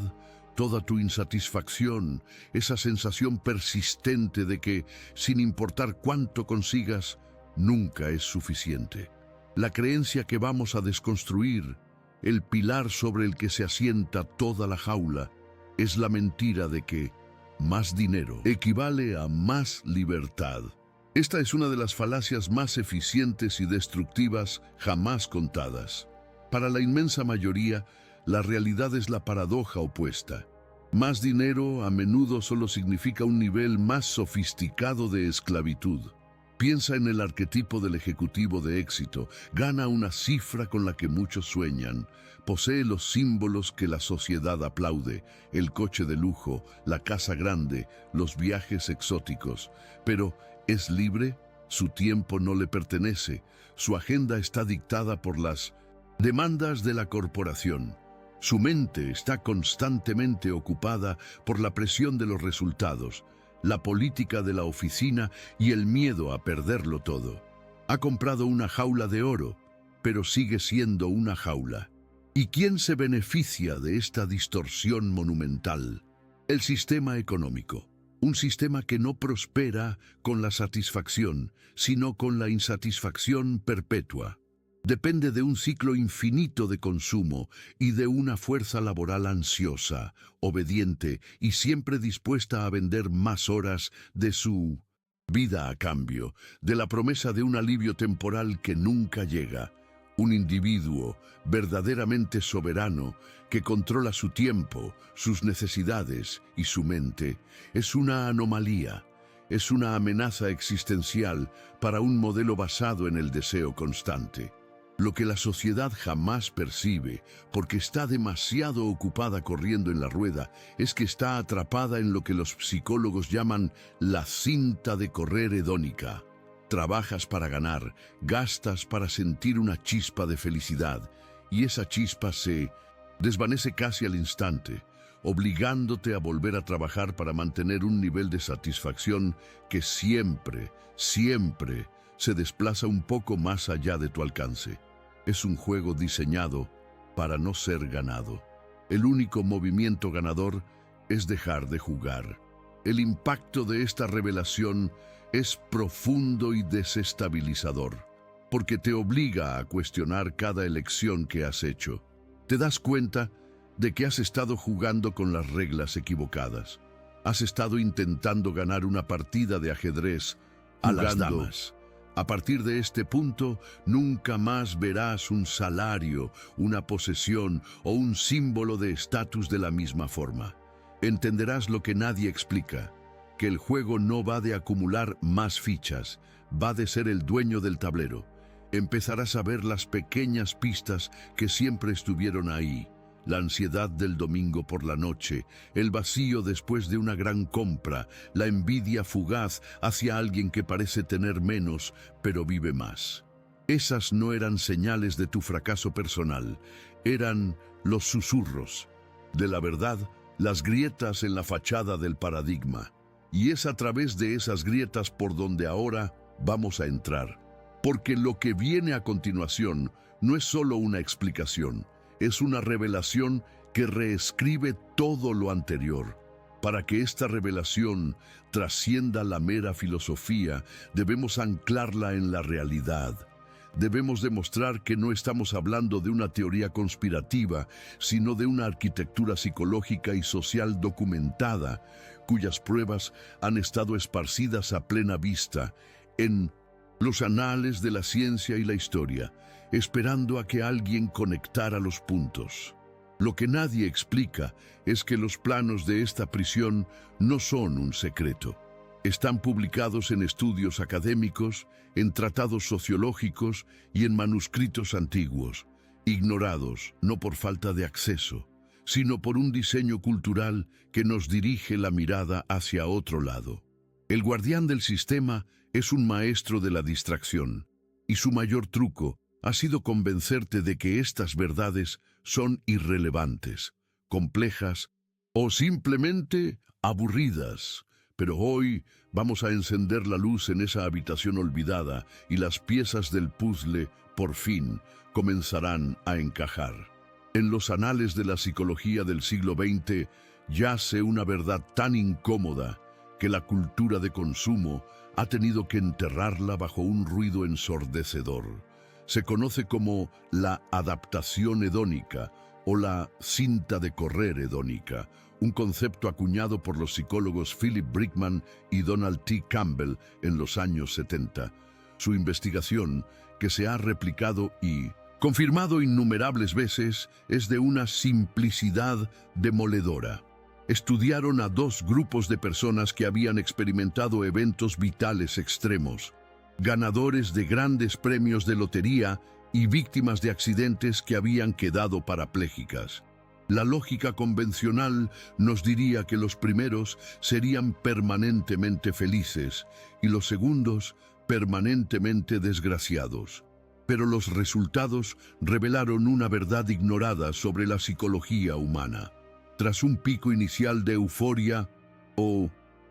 toda tu insatisfacción, esa sensación persistente de que, sin importar cuánto consigas, nunca es suficiente. La creencia que vamos a desconstruir, el pilar sobre el que se asienta toda la jaula, es la mentira de que más dinero equivale a más libertad. Esta es una de las falacias más eficientes y destructivas jamás contadas. Para la inmensa mayoría, la realidad es la paradoja opuesta. Más dinero a menudo solo significa un nivel más sofisticado de esclavitud. Piensa en el arquetipo del ejecutivo de éxito. Gana una cifra con la que muchos sueñan. Posee los símbolos que la sociedad aplaude: el coche de lujo, la casa grande, los viajes exóticos. Pero, ¿es libre? Su tiempo no le pertenece. Su agenda está dictada por las demandas de la corporación. Su mente está constantemente ocupada por la presión de los resultados, la política de la oficina y el miedo a perderlo todo. Ha comprado una jaula de oro, pero sigue siendo una jaula. ¿Y quién se beneficia de esta distorsión monumental? El sistema económico. Un sistema que no prospera con la satisfacción, sino con la insatisfacción perpetua. Depende de un ciclo infinito de consumo y de una fuerza laboral ansiosa, obediente y siempre dispuesta a vender más horas de su vida a cambio, de la promesa de un alivio temporal que nunca llega. Un individuo verdaderamente soberano que controla su tiempo, sus necesidades y su mente es una anomalía, es una amenaza existencial para un modelo basado en el deseo constante. Lo que la sociedad jamás percibe, porque está demasiado ocupada corriendo en la rueda, es que está atrapada en lo que los psicólogos llaman la cinta de correr hedónica. Trabajas para ganar, gastas para sentir una chispa de felicidad, y esa chispa se desvanece casi al instante, obligándote a volver a trabajar para mantener un nivel de satisfacción que siempre se desplaza un poco más allá de tu alcance. Es un juego diseñado para no ser ganado. El único movimiento ganador es dejar de jugar. El impacto de esta revelación es profundo y desestabilizador, porque te obliga a cuestionar cada elección que has hecho. Te das cuenta de que has estado jugando con las reglas equivocadas. Has estado intentando ganar una partida de ajedrez a las damas. A partir de este punto, nunca más verás un salario, una posesión o un símbolo de estatus de la misma forma. Entenderás lo que nadie explica. que el juego no va de acumular más fichas, va de ser el dueño del tablero. Empezarás a ver las pequeñas pistas que siempre estuvieron ahí. La ansiedad del domingo por la noche, el vacío después de una gran compra, la envidia fugaz hacia alguien que parece tener menos, pero vive más. Esas no eran señales de tu fracaso personal, eran los susurros de la verdad, las grietas en la fachada del paradigma. Y es a través de esas grietas por donde ahora vamos a entrar. Porque lo que viene a continuación no es solo una explicación, es una revelación que reescribe todo lo anterior. Para que esta revelación trascienda la mera filosofía, debemos anclarla en la realidad. Debemos demostrar que no estamos hablando de una teoría conspirativa, sino de una arquitectura psicológica y social documentada, cuyas pruebas han estado esparcidas a plena vista en los anales de la ciencia y la historia, esperando a que alguien conectara los puntos. Lo que nadie explica es que los planos de esta prisión no son un secreto. Están publicados en estudios académicos, en tratados sociológicos y en manuscritos antiguos, ignorados no por falta de acceso, sino por un diseño cultural que nos dirige la mirada hacia otro lado. El guardián del sistema es un maestro de la distracción, y su mayor truco ha sido convencerte de que estas verdades son irrelevantes, complejas o simplemente aburridas. Pero hoy vamos a encender la luz en esa habitación olvidada y las piezas del puzzle, por fin, comenzarán a encajar. En los anales de la psicología del siglo XX yace una verdad tan incómoda que la cultura de consumo ha tenido que enterrarla bajo un ruido ensordecedor. Se conoce como la adaptación hedónica o la cinta de correr hedónica, un concepto acuñado por los psicólogos Philip Brickman y Donald T. Campbell en los años 70. Su investigación, que se ha replicado y confirmado innumerables veces, es de una simplicidad demoledora. Estudiaron a dos grupos de personas que habían experimentado eventos vitales extremos, ganadores de grandes premios de lotería y víctimas de accidentes que habían quedado parapléjicas. La lógica convencional nos diría que los primeros serían permanentemente felices y los segundos permanentemente desgraciados. Pero los resultados revelaron una verdad ignorada sobre la psicología humana. Tras un pico inicial de euforia o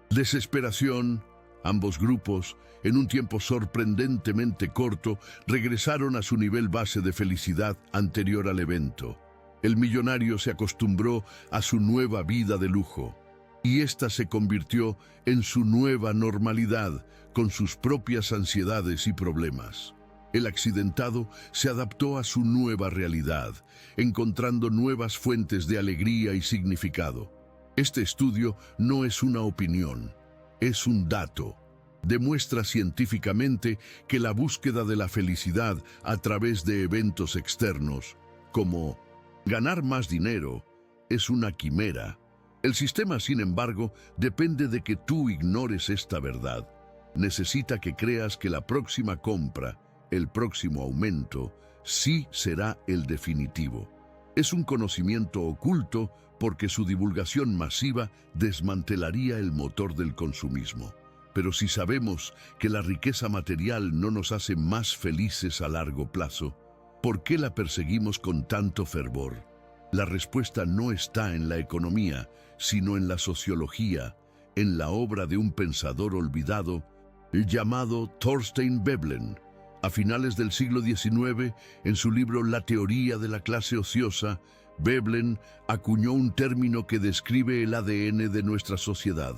desesperación, ambos grupos, en un tiempo sorprendentemente corto, regresaron a su nivel base de felicidad anterior al evento. El millonario se acostumbró a su nueva vida de lujo, y ésta se convirtió en su nueva normalidad, con sus propias ansiedades y problemas. El accidentado se adaptó a su nueva realidad, encontrando nuevas fuentes de alegría y significado. Este estudio no es una opinión, es un dato. Demuestra científicamente que la búsqueda de la felicidad a través de eventos externos, como ganar más dinero, es una quimera. El sistema, sin embargo, depende de que tú ignores esta verdad. Necesita que creas que la próxima compra, el próximo aumento, sí será el definitivo. Es un conocimiento oculto porque su divulgación masiva desmantelaría el motor del consumismo. Pero si sabemos que la riqueza material no nos hace más felices a largo plazo, ¿por qué la perseguimos con tanto fervor? La respuesta no está en la economía, sino en la sociología, en la obra de un pensador olvidado llamado Thorstein Veblen. A finales del siglo XIX, en su libro La teoría de la clase ociosa, Veblen acuñó un término que describe el ADN de nuestra sociedad: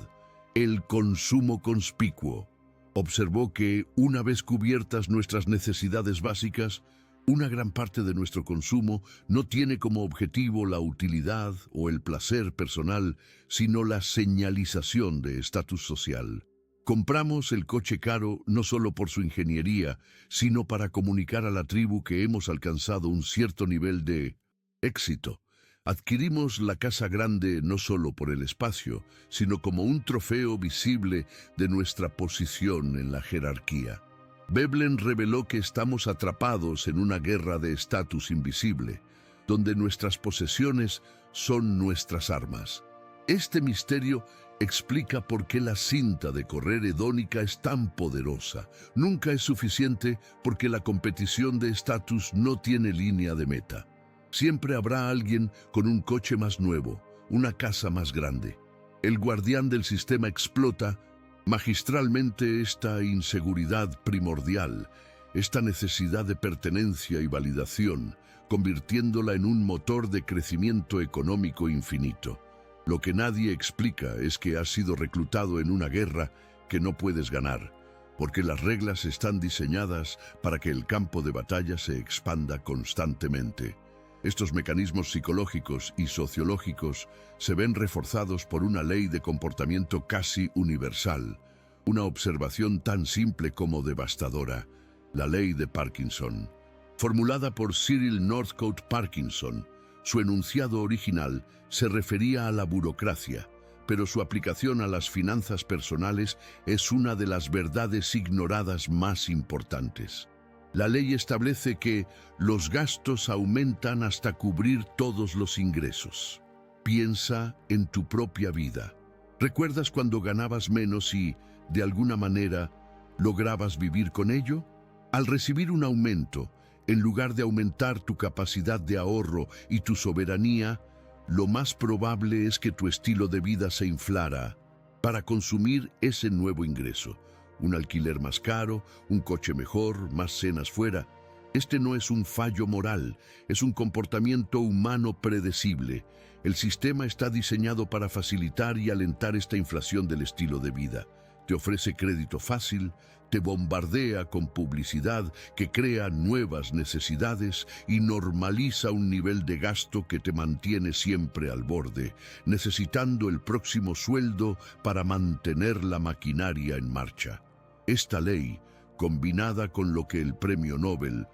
el consumo conspicuo. Observó que, una vez cubiertas nuestras necesidades básicas, una gran parte de nuestro consumo no tiene como objetivo la utilidad o el placer personal, sino la señalización de estatus social. Compramos el coche caro no solo por su ingeniería, sino para comunicar a la tribu que hemos alcanzado un cierto nivel de éxito. Adquirimos la casa grande no solo por el espacio, sino como un trofeo visible de nuestra posición en la jerarquía. Veblen reveló que estamos atrapados en una guerra de estatus invisible, donde nuestras posesiones son nuestras armas. Este misterio explica por qué la cinta de correr hedónica es tan poderosa. Nunca es suficiente porque la competición de estatus no tiene línea de meta. Siempre habrá alguien con un coche más nuevo, una casa más grande. El guardián del sistema explota magistralmente esta inseguridad primordial, esta necesidad de pertenencia y validación, convirtiéndola en un motor de crecimiento económico infinito. Lo que nadie explica es que has sido reclutado en una guerra que no puedes ganar, porque las reglas están diseñadas para que el campo de batalla se expanda constantemente. Estos mecanismos psicológicos y sociológicos se ven reforzados por una ley de comportamiento casi universal, una observación tan simple como devastadora, la ley de Parkinson. Formulada por Cyril Northcote Parkinson, su enunciado original se refería a la burocracia, pero su aplicación a las finanzas personales es una de las verdades ignoradas más importantes. La ley establece que los gastos aumentan hasta cubrir todos los ingresos. Piensa en tu propia vida. ¿Recuerdas cuando ganabas menos y, de alguna manera, lograbas vivir con ello? Al recibir un aumento, en lugar de aumentar tu capacidad de ahorro y tu soberanía, lo más probable es que tu estilo de vida se inflara para consumir ese nuevo ingreso. Un alquiler más caro, un coche mejor, más cenas fuera. Este no es un fallo moral, es un comportamiento humano predecible. El sistema está diseñado para facilitar y alentar esta inflación del estilo de vida. Te ofrece crédito fácil, te bombardea con publicidad que crea nuevas necesidades y normaliza un nivel de gasto que te mantiene siempre al borde, necesitando el próximo sueldo para mantener la maquinaria en marcha. Esta ley, combinada con lo que el premio Nobel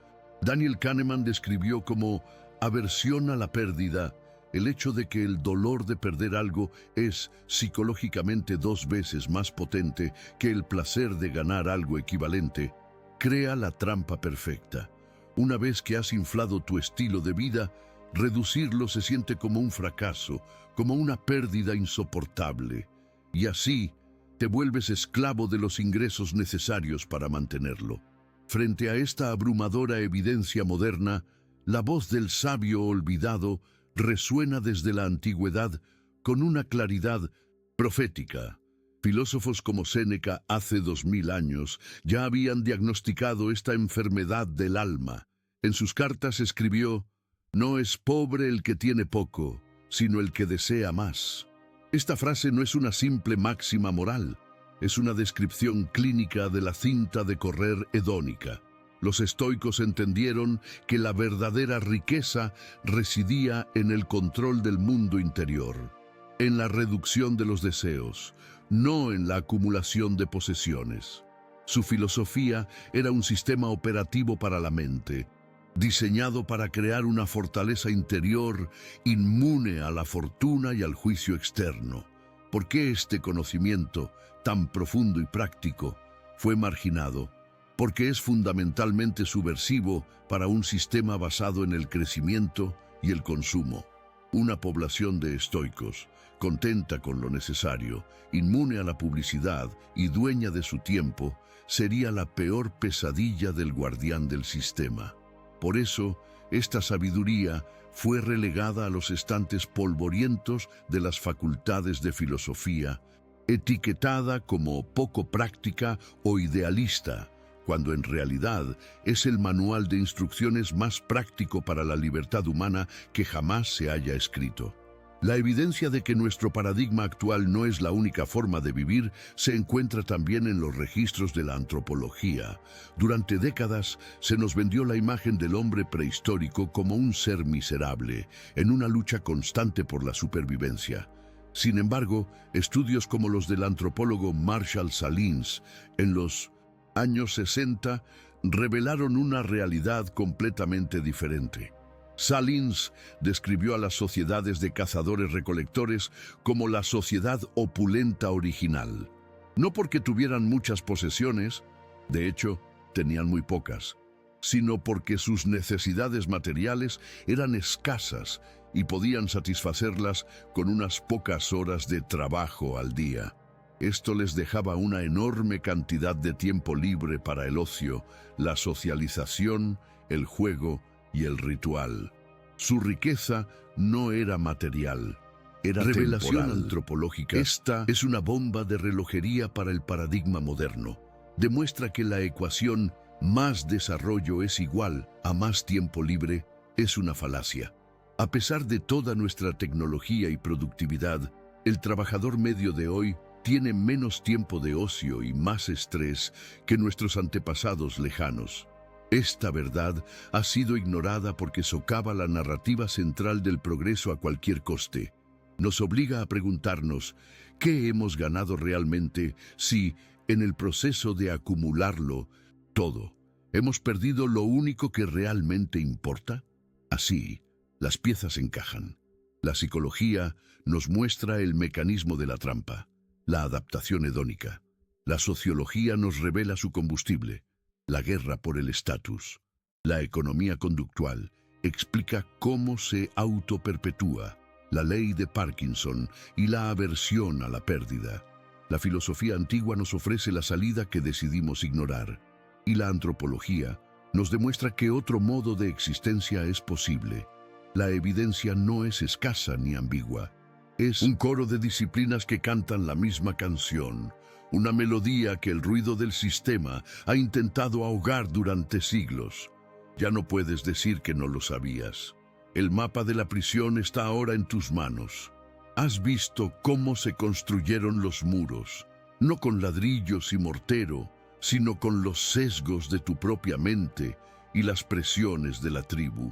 Daniel Kahneman describió como aversión a la pérdida, el hecho de que el dolor de perder algo es psicológicamente 2 veces más potente que el placer de ganar algo equivalente, crea la trampa perfecta. Una vez que has inflado tu estilo de vida, reducirlo se siente como un fracaso, como una pérdida insoportable. Y así, te vuelves esclavo de los ingresos necesarios para mantenerlo. Frente a esta abrumadora evidencia moderna, la voz del sabio olvidado resuena desde la antigüedad con una claridad profética. Filósofos como Séneca hace 2000 años ya habían diagnosticado esta enfermedad del alma. En sus cartas escribió: «No es pobre el que tiene poco, sino el que desea más». Esta frase no es una simple máxima moral, es una descripción clínica de la cinta de correr hedónica. Los estoicos entendieron que la verdadera riqueza residía en el control del mundo interior, en la reducción de los deseos, no en la acumulación de posesiones. Su filosofía era un sistema operativo para la mente, diseñado para crear una fortaleza interior inmune a la fortuna y al juicio externo. ¿Por qué este conocimiento, tan profundo y práctico, fue marginado? Porque es fundamentalmente subversivo para un sistema basado en el crecimiento y el consumo. Una población de estoicos, contenta con lo necesario, inmune a la publicidad y dueña de su tiempo, sería la peor pesadilla del guardián del sistema. Por eso, esta sabiduría fue relegada a los estantes polvorientos de las facultades de filosofía, etiquetada como poco práctica o idealista, cuando en realidad es el manual de instrucciones más práctico para la libertad humana que jamás se haya escrito. La evidencia de que nuestro paradigma actual no es la única forma de vivir se encuentra también en los registros de la antropología. Durante décadas se nos vendió la imagen del hombre prehistórico como un ser miserable, en una lucha constante por la supervivencia. Sin embargo, estudios como los del antropólogo Marshall Sahlins en los años 60 revelaron una realidad completamente diferente. Salins describió a las sociedades de cazadores-recolectores como la sociedad opulenta original. No porque tuvieran muchas posesiones, de hecho, tenían muy pocas, sino porque sus necesidades materiales eran escasas y podían satisfacerlas con unas pocas horas de trabajo al día. Esto les dejaba una enorme cantidad de tiempo libre para el ocio, la socialización, el juego y el ritual. Su riqueza no era material, era revelación temporal. antropológica. Esta es una bomba de relojería para el paradigma moderno. Demuestra que la ecuación más desarrollo es igual a más tiempo libre es una falacia. A pesar de toda nuestra tecnología y productividad, el trabajador medio de hoy tiene menos tiempo de ocio y más estrés que nuestros antepasados lejanos. Esta verdad ha sido ignorada porque socava la narrativa central del progreso a cualquier coste. Nos obliga a preguntarnos, ¿qué hemos ganado realmente si, en el proceso de acumularlo todo, hemos perdido lo único que realmente importa? Así, las piezas encajan. La psicología nos muestra el mecanismo de la trampa, la adaptación hedónica. La sociología nos revela su combustible, la guerra por el estatus. La economía conductual explica cómo se autoperpetúa, la ley de Parkinson y la aversión a la pérdida. La filosofía antigua nos ofrece la salida que decidimos ignorar, y la antropología nos demuestra que otro modo de existencia es posible. La evidencia no es escasa ni ambigua. Es un coro de disciplinas que cantan la misma canción, una melodía que el ruido del sistema ha intentado ahogar durante siglos. Ya no puedes decir que no lo sabías. El mapa de la prisión está ahora en tus manos. Has visto cómo se construyeron los muros, no con ladrillos y mortero, sino con los sesgos de tu propia mente y las presiones de la tribu.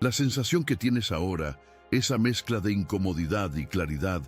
La sensación que tienes ahora, esa mezcla de incomodidad y claridad,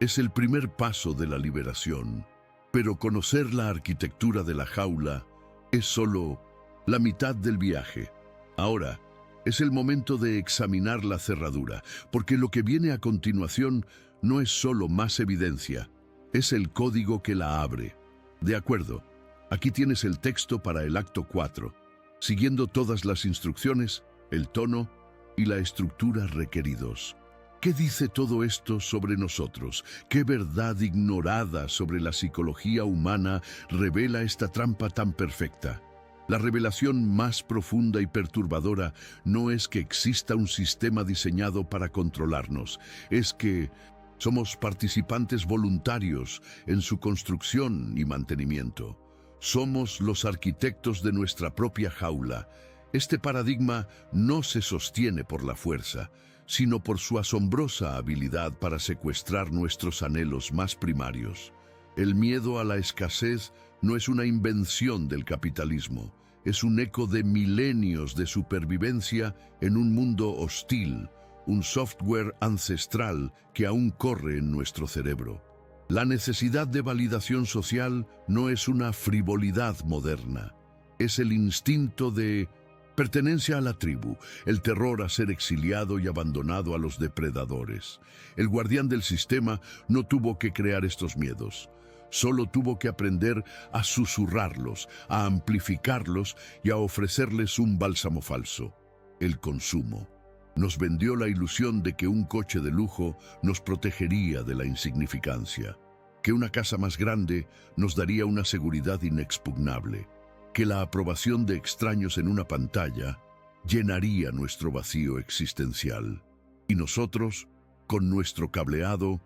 es el primer paso de la liberación. Pero conocer la arquitectura de la jaula es solo la mitad del viaje. Ahora, es el momento de examinar la cerradura, porque lo que viene a continuación no es solo más evidencia, es el código que la abre. De acuerdo, aquí tienes el texto para el acto 4, siguiendo todas las instrucciones, el tono y la estructura requeridos. ¿Qué dice todo esto sobre nosotros? ¿Qué verdad ignorada sobre la psicología humana revela esta trampa tan perfecta? La revelación más profunda y perturbadora no es que exista un sistema diseñado para controlarnos, es que somos participantes voluntarios en su construcción y mantenimiento. Somos los arquitectos de nuestra propia jaula. Este paradigma no se sostiene por la fuerza, sino por su asombrosa habilidad para secuestrar nuestros anhelos más primarios. El miedo a la escasez no es una invención del capitalismo, es un eco de milenios de supervivencia en un mundo hostil, un software ancestral que aún corre en nuestro cerebro. La necesidad de validación social no es una frivolidad moderna, es el instinto de pertenencia a la tribu, el terror a ser exiliado y abandonado a los depredadores. El guardián del sistema no tuvo que crear estos miedos, solo tuvo que aprender a susurrarlos, a amplificarlos y a ofrecerles un bálsamo falso: el consumo. Nos vendió la ilusión de que un coche de lujo nos protegería de la insignificancia, que una casa más grande nos daría una seguridad inexpugnable, que la aprobación de extraños en una pantalla llenaría nuestro vacío existencial. Y nosotros, con nuestro cableado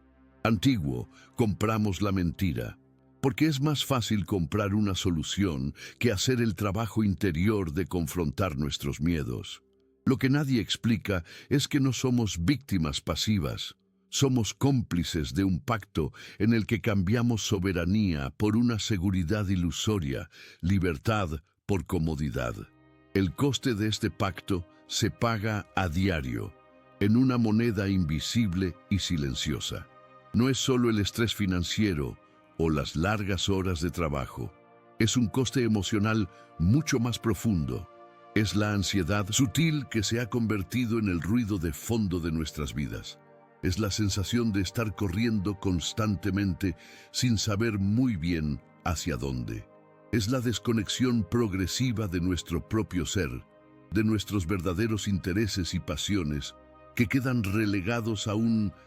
antiguo, compramos la mentira, porque es más fácil comprar una solución que hacer el trabajo interior de confrontar nuestros miedos. Lo que nadie explica es que no somos víctimas pasivas, somos cómplices de un pacto en el que cambiamos soberanía por una seguridad ilusoria, libertad por comodidad. El coste de este pacto se paga a diario, en una moneda invisible y silenciosa. No es solo el estrés financiero o las largas horas de trabajo, es un coste emocional mucho más profundo. Es la ansiedad sutil que se ha convertido en el ruido de fondo de nuestras vidas. Es la sensación de estar corriendo constantemente sin saber muy bien hacia dónde. Es la desconexión progresiva de nuestro propio ser, de nuestros verdaderos intereses y pasiones, que quedan relegados a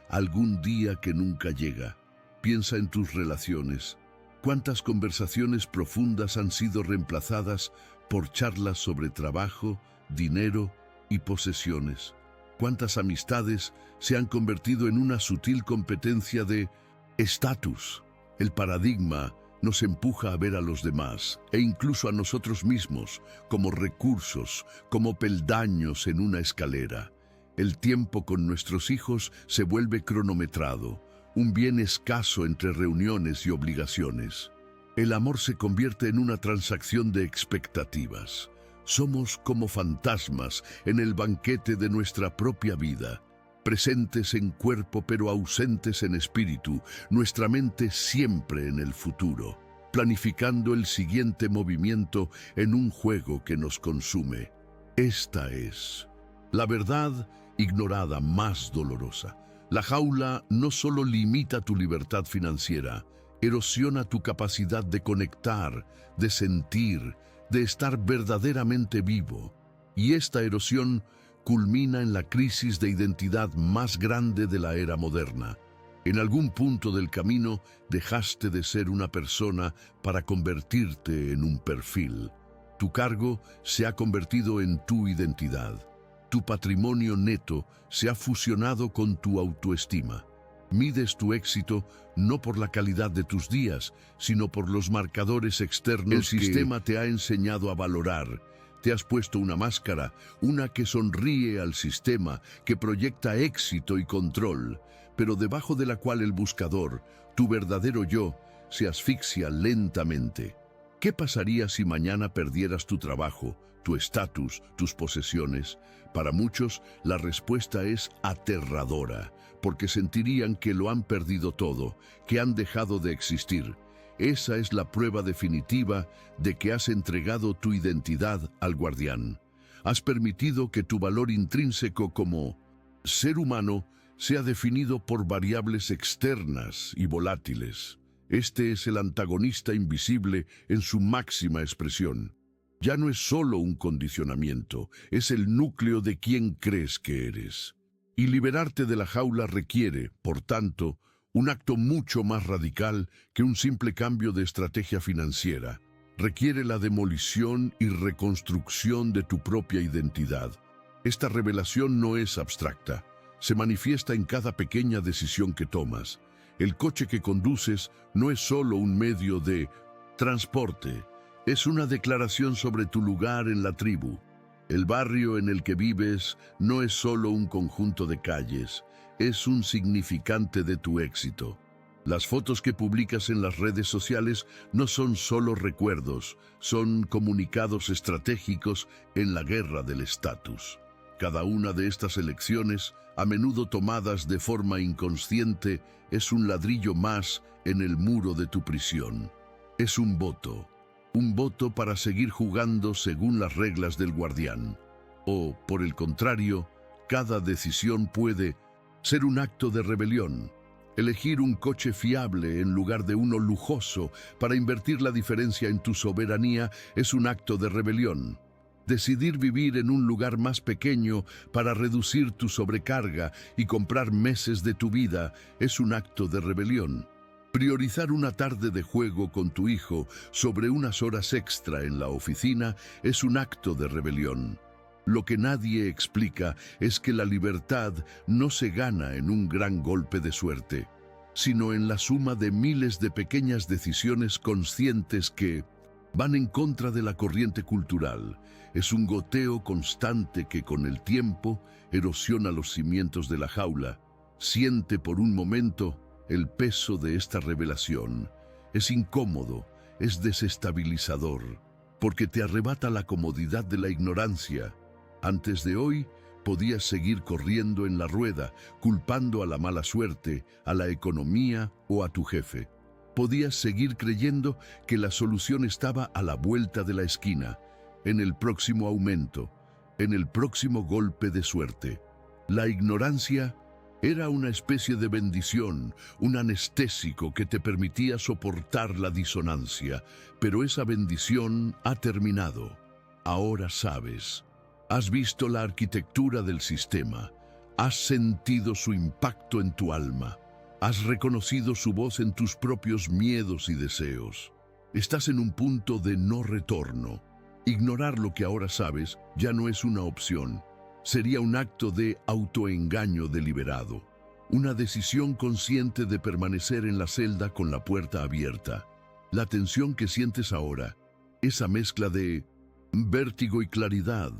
algún día que nunca llega. Piensa en tus relaciones. ¿Cuántas conversaciones profundas han sido reemplazadas por charlas sobre trabajo, dinero y posesiones? ¿Cuántas amistades se han convertido en una sutil competencia de estatus? El paradigma nos empuja a ver a los demás e incluso a nosotros mismos como recursos, como peldaños en una escalera. El tiempo con nuestros hijos se vuelve cronometrado, un bien escaso entre reuniones y obligaciones. El amor se convierte en una transacción de expectativas. Somos como fantasmas en el banquete de nuestra propia vida, presentes en cuerpo pero ausentes en espíritu, nuestra mente siempre en el futuro, planificando el siguiente movimiento en un juego que nos consume. Esta es la verdad ignorada más dolorosa. La jaula no solo limita tu libertad financiera, erosiona tu capacidad de conectar, de sentir, de estar verdaderamente vivo. Y esta erosión culmina en la crisis de identidad más grande de la era moderna. En algún punto del camino dejaste de ser una persona para convertirte en un perfil. Tu cargo se ha convertido en tu identidad. Tu patrimonio neto se ha fusionado con tu autoestima. Mides tu éxito no por la calidad de tus días, sino por los marcadores externos. El sistema te ha enseñado a valorar. Te has puesto una máscara, una que sonríe al sistema, que proyecta éxito y control, pero debajo de la cual el buscador, tu verdadero yo, se asfixia lentamente. ¿Qué pasaría si mañana perdieras tu trabajo, tu estatus, tus posesiones? Para muchos, la respuesta es aterradora, porque sentirían que lo han perdido todo, que han dejado de existir. Esa es la prueba definitiva de que has entregado tu identidad al guardián. Has permitido que tu valor intrínseco como ser humano sea definido por variables externas y volátiles. Este es el antagonista invisible en su máxima expresión. Ya no es solo un condicionamiento, es el núcleo de quién crees que eres. Y liberarte de la jaula requiere, por tanto, un acto mucho más radical que un simple cambio de estrategia financiera. Requiere la demolición y reconstrucción de tu propia identidad. Esta revelación no es abstracta, se manifiesta en cada pequeña decisión que tomas. El coche que conduces no es solo un medio de transporte, es una declaración sobre tu lugar en la tribu. El barrio en el que vives no es solo un conjunto de calles, es un significante de tu éxito. Las fotos que publicas en las redes sociales no son solo recuerdos, son comunicados estratégicos en la guerra del estatus. Cada una de estas elecciones, a menudo tomadas de forma inconsciente, es un ladrillo más en el muro de tu prisión. Es un voto para seguir jugando según las reglas del guardián. O, por el contrario, cada decisión puede ser un acto de rebelión. Elegir un coche fiable en lugar de uno lujoso para invertir la diferencia en tu soberanía es un acto de rebelión. Decidir vivir en un lugar más pequeño para reducir tu sobrecarga y comprar meses de tu vida es un acto de rebelión. Priorizar una tarde de juego con tu hijo sobre unas horas extra en la oficina es un acto de rebelión. Lo que nadie explica es que la libertad no se gana en un gran golpe de suerte, sino en la suma de miles de pequeñas decisiones conscientes que van en contra de la corriente cultural. Es un goteo constante que con el tiempo erosiona los cimientos de la jaula. Siente por un momento el peso de esta revelación. Es incómodo, es desestabilizador, porque te arrebata la comodidad de la ignorancia. Antes de hoy, podías seguir corriendo en la rueda, culpando a la mala suerte, a la economía o a tu jefe. Podías seguir creyendo que la solución estaba a la vuelta de la esquina, en el próximo aumento, en el próximo golpe de suerte. La ignorancia era una especie de bendición, un anestésico que te permitía soportar la disonancia, pero esa bendición ha terminado. Ahora sabes. Has visto la arquitectura del sistema, has sentido su impacto en tu alma, has reconocido su voz en tus propios miedos y deseos. Estás en un punto de no retorno. Ignorar lo que ahora sabes ya no es una opción. Sería un acto de autoengaño deliberado, una decisión consciente de permanecer en la celda con la puerta abierta. La tensión que sientes ahora, esa mezcla de vértigo y claridad,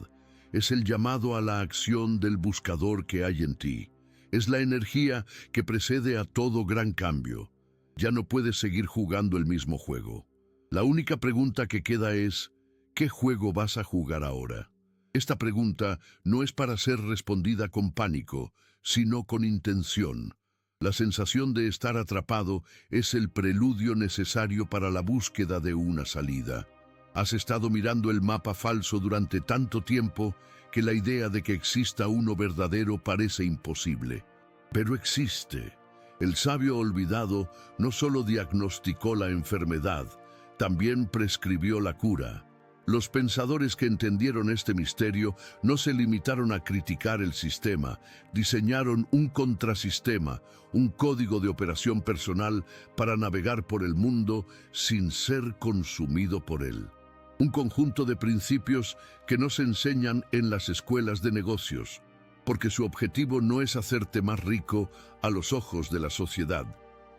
es el llamado a la acción del buscador que hay en ti. Es la energía que precede a todo gran cambio. Ya no puedes seguir jugando el mismo juego. La única pregunta que queda es, ¿qué juego vas a jugar ahora? Esta pregunta no es para ser respondida con pánico, sino con intención. La sensación de estar atrapado es el preludio necesario para la búsqueda de una salida. Has estado mirando el mapa falso durante tanto tiempo que la idea de que exista uno verdadero parece imposible. Pero existe. El sabio olvidado no solo diagnosticó la enfermedad, también prescribió la cura. Los pensadores que entendieron este misterio no se limitaron a criticar el sistema, diseñaron un contrasistema, un código de operación personal para navegar por el mundo sin ser consumido por él. Un conjunto de principios que no se enseñan en las escuelas de negocios, porque su objetivo no es hacerte más rico a los ojos de la sociedad,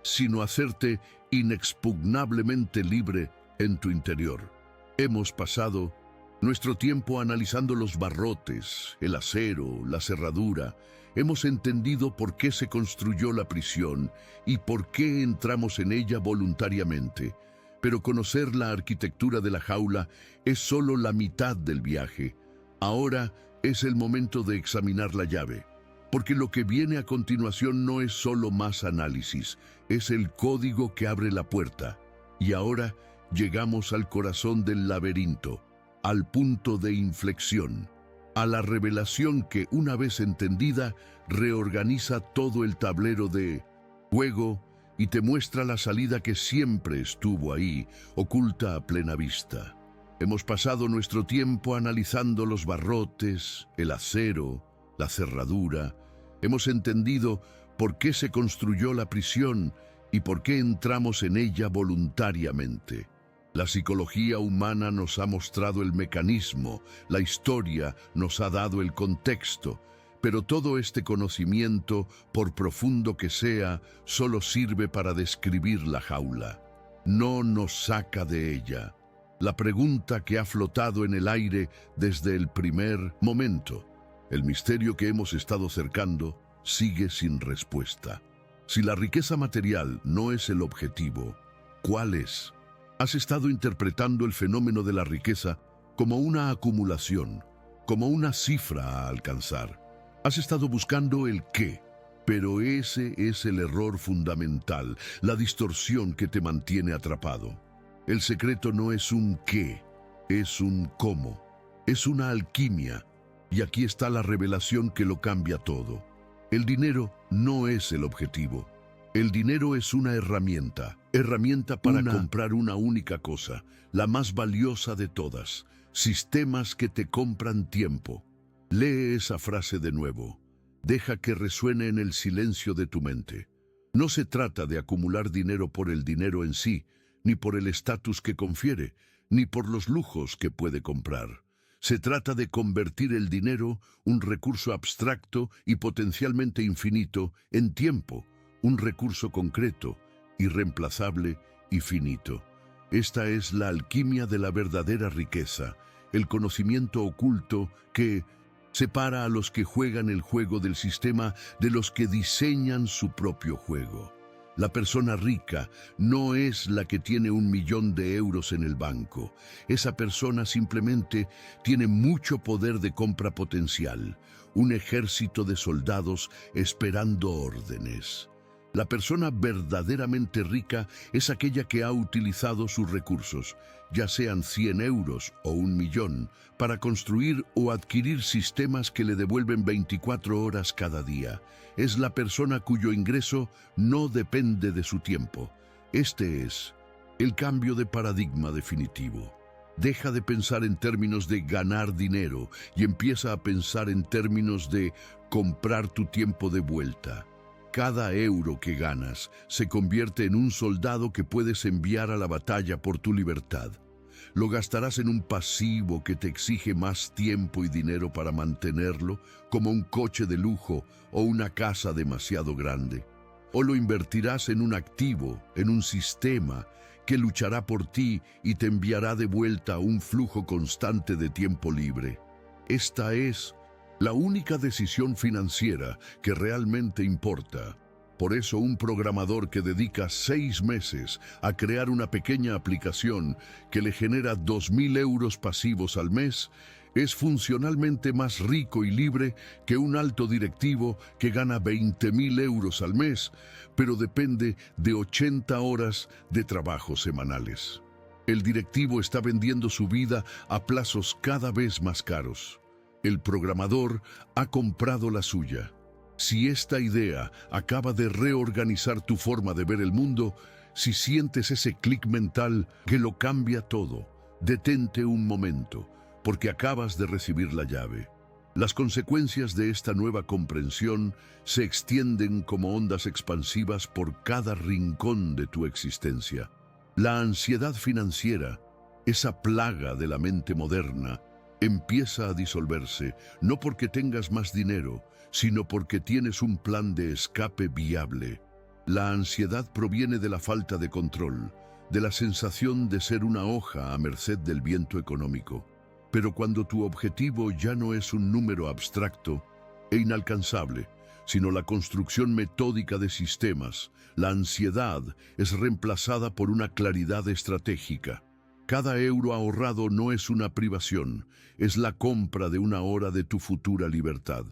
sino hacerte inexpugnablemente libre en tu interior. Hemos pasado nuestro tiempo analizando los barrotes, el acero, la cerradura. Hemos entendido por qué se construyó la prisión y por qué entramos en ella voluntariamente. Pero conocer la arquitectura de la jaula es solo la mitad del viaje. Ahora es el momento de examinar la llave, porque lo que viene a continuación no es solo más análisis, es el código que abre la puerta. Y ahora llegamos al corazón del laberinto, al punto de inflexión, a la revelación que, una vez entendida, reorganiza todo el tablero de juego y te muestra la salida que siempre estuvo ahí, oculta a plena vista. Hemos pasado nuestro tiempo analizando los barrotes, el acero, la cerradura. Hemos entendido por qué se construyó la prisión y por qué entramos en ella voluntariamente. La psicología humana nos ha mostrado el mecanismo, la historia nos ha dado el contexto, pero todo este conocimiento, por profundo que sea, solo sirve para describir la jaula. No nos saca de ella. La pregunta que ha flotado en el aire desde el primer momento, el misterio que hemos estado cercando, sigue sin respuesta. Si la riqueza material no es el objetivo, ¿cuál es? Has estado interpretando el fenómeno de la riqueza como una acumulación, como una cifra a alcanzar. Has estado buscando el qué, pero ese es el error fundamental, la distorsión que te mantiene atrapado. El secreto no es un qué, es un cómo, es una alquimia, y aquí está la revelación que lo cambia todo. El dinero no es el objetivo. El dinero es una herramienta para comprar una única cosa, la más valiosa de todas, sistemas que te compran tiempo. Lee esa frase de nuevo. Deja que resuene en el silencio de tu mente. No se trata de acumular dinero por el dinero en sí, ni por el estatus que confiere, ni por los lujos que puede comprar. Se trata de convertir el dinero, un recurso abstracto y potencialmente infinito, en tiempo, un recurso concreto, irreemplazable y finito. Esta es la alquimia de la verdadera riqueza, el conocimiento oculto que separa a los que juegan el juego del sistema de los que diseñan su propio juego. La persona rica no es la que tiene 1.000.000 de euros en el banco. Esa persona simplemente tiene mucho poder de compra potencial, un ejército de soldados esperando órdenes. La persona verdaderamente rica es aquella que ha utilizado sus recursos, ya sean 100 euros o 1 millón, para construir o adquirir sistemas que le devuelven 24 horas cada día. Es la persona cuyo ingreso no depende de su tiempo. Este es el cambio de paradigma definitivo. Deja de pensar en términos de ganar dinero y empieza a pensar en términos de comprar tu tiempo de vuelta. Cada euro que ganas se convierte en un soldado que puedes enviar a la batalla por tu libertad. Lo gastarás en un pasivo que te exige más tiempo y dinero para mantenerlo, como un coche de lujo o una casa demasiado grande. O lo invertirás en un activo, en un sistema que luchará por ti y te enviará de vuelta un flujo constante de tiempo libre. Esta es la única decisión financiera que realmente importa. Por eso un programador que dedica 6 meses a crear una pequeña aplicación que le genera 2.000 euros pasivos al mes es funcionalmente más rico y libre que un alto directivo que gana 20.000 euros al mes, pero depende de 80 horas de trabajo semanales. El directivo está vendiendo su vida a plazos cada vez más caros. El programador ha comprado la suya. Si esta idea acaba de reorganizar tu forma de ver el mundo, si sientes ese clic mental que lo cambia todo, detente un momento, porque acabas de recibir la llave. Las consecuencias de esta nueva comprensión se extienden como ondas expansivas por cada rincón de tu existencia. La ansiedad financiera, esa plaga de la mente moderna, empieza a disolverse, no porque tengas más dinero, sino porque tienes un plan de escape viable. La ansiedad proviene de la falta de control, de la sensación de ser una hoja a merced del viento económico. Pero cuando tu objetivo ya no es un número abstracto e inalcanzable, sino la construcción metódica de sistemas, la ansiedad es reemplazada por una claridad estratégica. Cada euro ahorrado no es una privación, es la compra de una hora de tu futura libertad.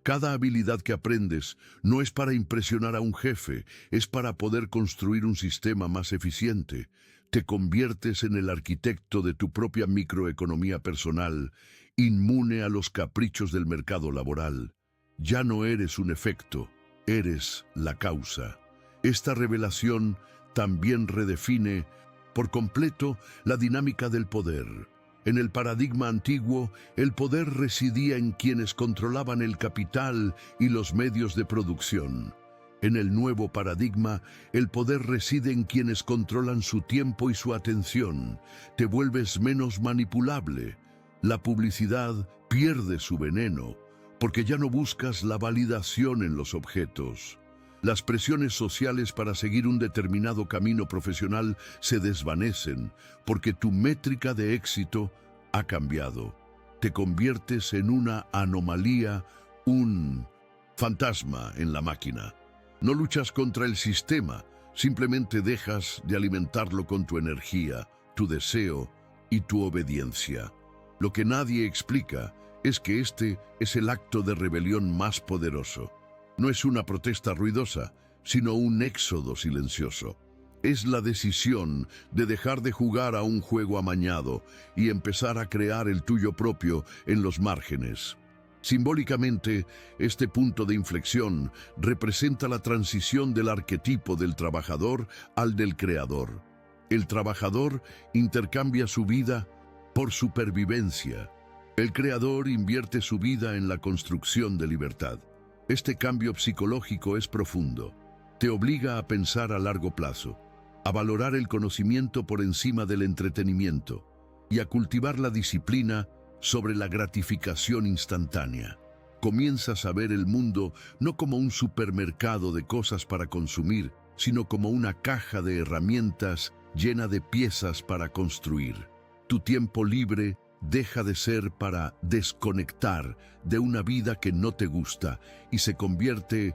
Cada habilidad que aprendes no es para impresionar a un jefe, es para poder construir un sistema más eficiente. Te conviertes en el arquitecto de tu propia microeconomía personal, inmune a los caprichos del mercado laboral. Ya no eres un efecto, eres la causa. Esta revelación también redefine por completo la dinámica del poder. En el paradigma antiguo, el poder residía en quienes controlaban el capital y los medios de producción. En el nuevo paradigma, el poder reside en quienes controlan su tiempo y su atención. Te vuelves menos manipulable. La publicidad pierde su veneno, porque ya no buscas la validación en los objetos. Las presiones sociales para seguir un determinado camino profesional se desvanecen porque tu métrica de éxito ha cambiado. Te conviertes en una anomalía, un fantasma en la máquina. No luchas contra el sistema, simplemente dejas de alimentarlo con tu energía, tu deseo y tu obediencia. Lo que nadie explica es que este es el acto de rebelión más poderoso. No es una protesta ruidosa, sino un éxodo silencioso. Es la decisión de dejar de jugar a un juego amañado y empezar a crear el tuyo propio en los márgenes. Simbólicamente, este punto de inflexión representa la transición del arquetipo del trabajador al del creador. El trabajador intercambia su vida por supervivencia. El creador invierte su vida en la construcción de libertad. Este cambio psicológico es profundo. Te obliga a pensar a largo plazo, a valorar el conocimiento por encima del entretenimiento y a cultivar la disciplina sobre la gratificación instantánea. Comienzas a ver el mundo no como un supermercado de cosas para consumir, sino como una caja de herramientas llena de piezas para construir. Tu tiempo libre deja de ser para desconectar de una vida que no te gusta y se convierte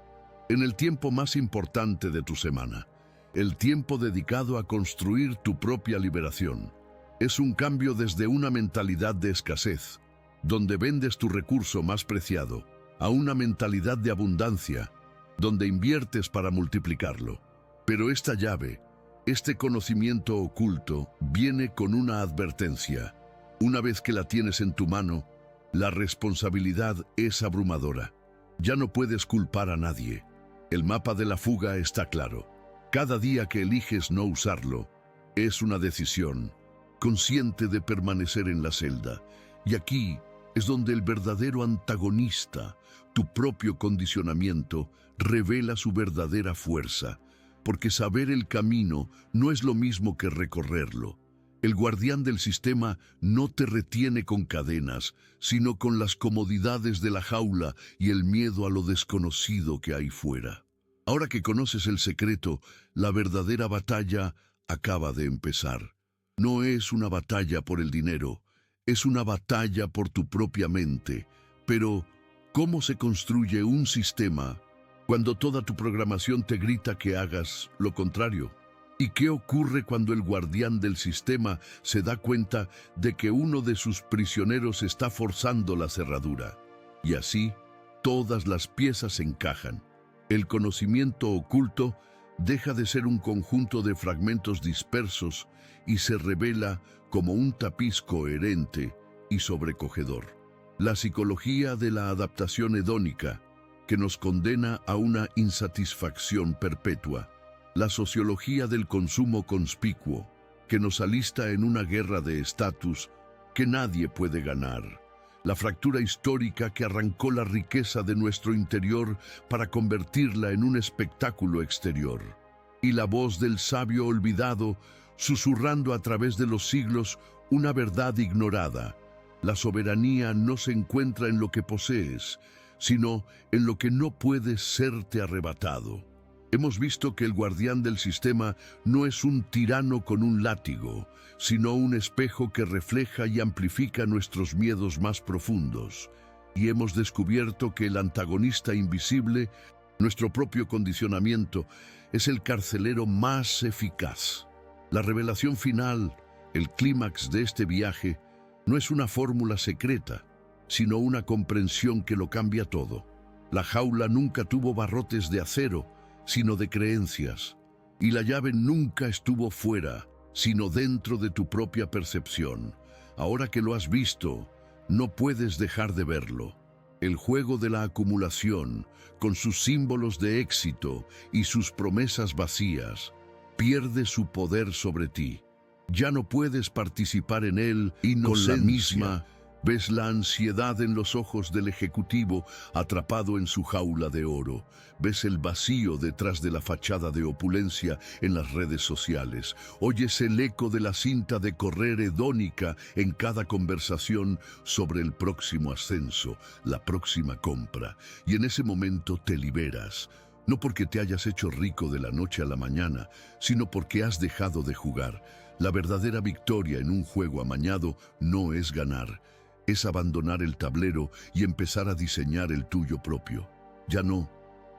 en el tiempo más importante de tu semana, el tiempo dedicado a construir tu propia liberación. Es un cambio desde una mentalidad de escasez, donde vendes tu recurso más preciado, a una mentalidad de abundancia, donde inviertes para multiplicarlo. Pero esta llave, este conocimiento oculto, viene con una advertencia. Una vez que la tienes en tu mano, la responsabilidad es abrumadora. Ya no puedes culpar a nadie. El mapa de la fuga está claro. Cada día que eliges no usarlo, es una decisión, consciente de permanecer en la celda. Y aquí es donde el verdadero antagonista, tu propio condicionamiento, revela su verdadera fuerza, porque saber el camino no es lo mismo que recorrerlo. El guardián del sistema no te retiene con cadenas, sino con las comodidades de la jaula y el miedo a lo desconocido que hay fuera. Ahora que conoces el secreto, la verdadera batalla acaba de empezar. No es una batalla por el dinero, es una batalla por tu propia mente. Pero, ¿cómo se construye un sistema cuando toda tu programación te grita que hagas lo contrario? ¿Y qué ocurre cuando el guardián del sistema se da cuenta de que uno de sus prisioneros está forzando la cerradura? Y así, todas las piezas encajan. El conocimiento oculto deja de ser un conjunto de fragmentos dispersos y se revela como un tapiz coherente y sobrecogedor. La psicología de la adaptación hedónica, que nos condena a una insatisfacción perpetua. La sociología del consumo conspicuo, que nos alista en una guerra de estatus que nadie puede ganar. La fractura histórica que arrancó la riqueza de nuestro interior para convertirla en un espectáculo exterior. Y la voz del sabio olvidado, susurrando a través de los siglos una verdad ignorada. La soberanía no se encuentra en lo que posees, sino en lo que no puede serte arrebatado. Hemos visto que el guardián del sistema no es un tirano con un látigo, sino un espejo que refleja y amplifica nuestros miedos más profundos. Y hemos descubierto que el antagonista invisible, nuestro propio condicionamiento, es el carcelero más eficaz. La revelación final, el clímax de este viaje, no es una fórmula secreta, sino una comprensión que lo cambia todo. La jaula nunca tuvo barrotes de acero, sino de creencias, y la llave nunca estuvo fuera, sino dentro de tu propia percepción. Ahora que lo has visto, no puedes dejar de verlo. El juego de la acumulación, con sus símbolos de éxito y sus promesas vacías, pierde su poder sobre ti. Ya no puedes participar en él con la misma. Ves la ansiedad en los ojos del ejecutivo atrapado en su jaula de oro. Ves el vacío detrás de la fachada de opulencia en las redes sociales. Oyes el eco de la cinta de correr hedónica en cada conversación sobre el próximo ascenso, la próxima compra. Y en ese momento te liberas. No porque te hayas hecho rico de la noche a la mañana, sino porque has dejado de jugar. La verdadera victoria en un juego amañado no es ganar. Es abandonar el tablero y empezar a diseñar el tuyo propio. Ya no,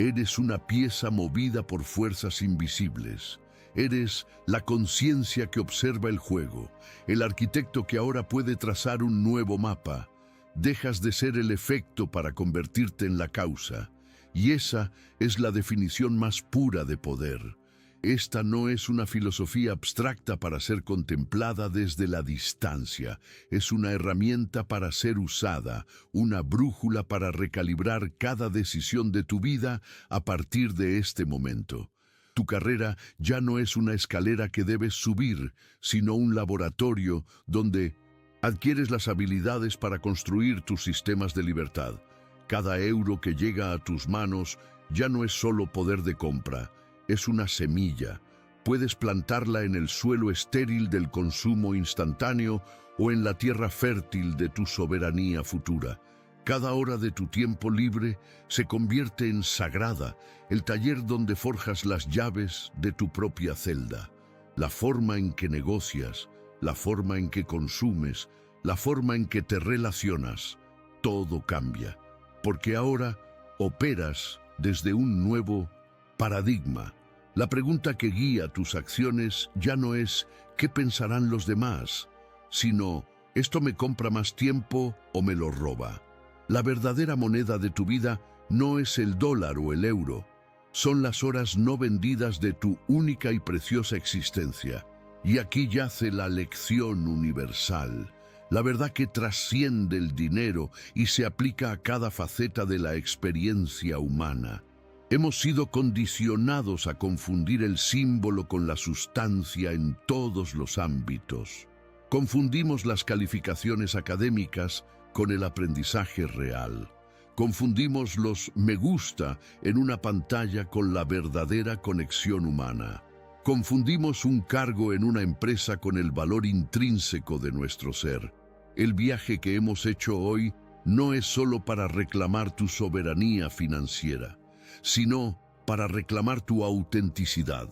eres una pieza movida por fuerzas invisibles. Eres la conciencia que observa el juego, el arquitecto que ahora puede trazar un nuevo mapa. Dejas de ser el efecto para convertirte en la causa, y esa es la definición más pura de poder. Esta no es una filosofía abstracta para ser contemplada desde la distancia. Es una herramienta para ser usada, una brújula para recalibrar cada decisión de tu vida a partir de este momento. Tu carrera ya no es una escalera que debes subir, sino un laboratorio donde adquieres las habilidades para construir tus sistemas de libertad. Cada euro que llega a tus manos ya no es solo poder de compra. Es una semilla. Puedes plantarla en el suelo estéril del consumo instantáneo o en la tierra fértil de tu soberanía futura. Cada hora de tu tiempo libre se convierte en sagrada, el taller donde forjas las llaves de tu propia celda. La forma en que negocias, la forma en que consumes, la forma en que te relacionas, todo cambia. Porque ahora operas desde un nuevo paradigma. La pregunta que guía tus acciones ya no es ¿qué pensarán los demás?, sino ¿esto me compra más tiempo o me lo roba? La verdadera moneda de tu vida no es el dólar o el euro, Son las horas no vendidas de tu única y preciosa existencia. Y aquí yace la lección universal, la verdad que trasciende el dinero y se aplica a cada faceta de la experiencia humana. Hemos sido condicionados a confundir el símbolo con la sustancia en todos los ámbitos. Confundimos las calificaciones académicas con el aprendizaje real. Confundimos los me gusta en una pantalla con la verdadera conexión humana. Confundimos un cargo en una empresa con el valor intrínseco de nuestro ser. El viaje que hemos hecho hoy no es solo para reclamar tu soberanía financiera, sino para reclamar tu autenticidad.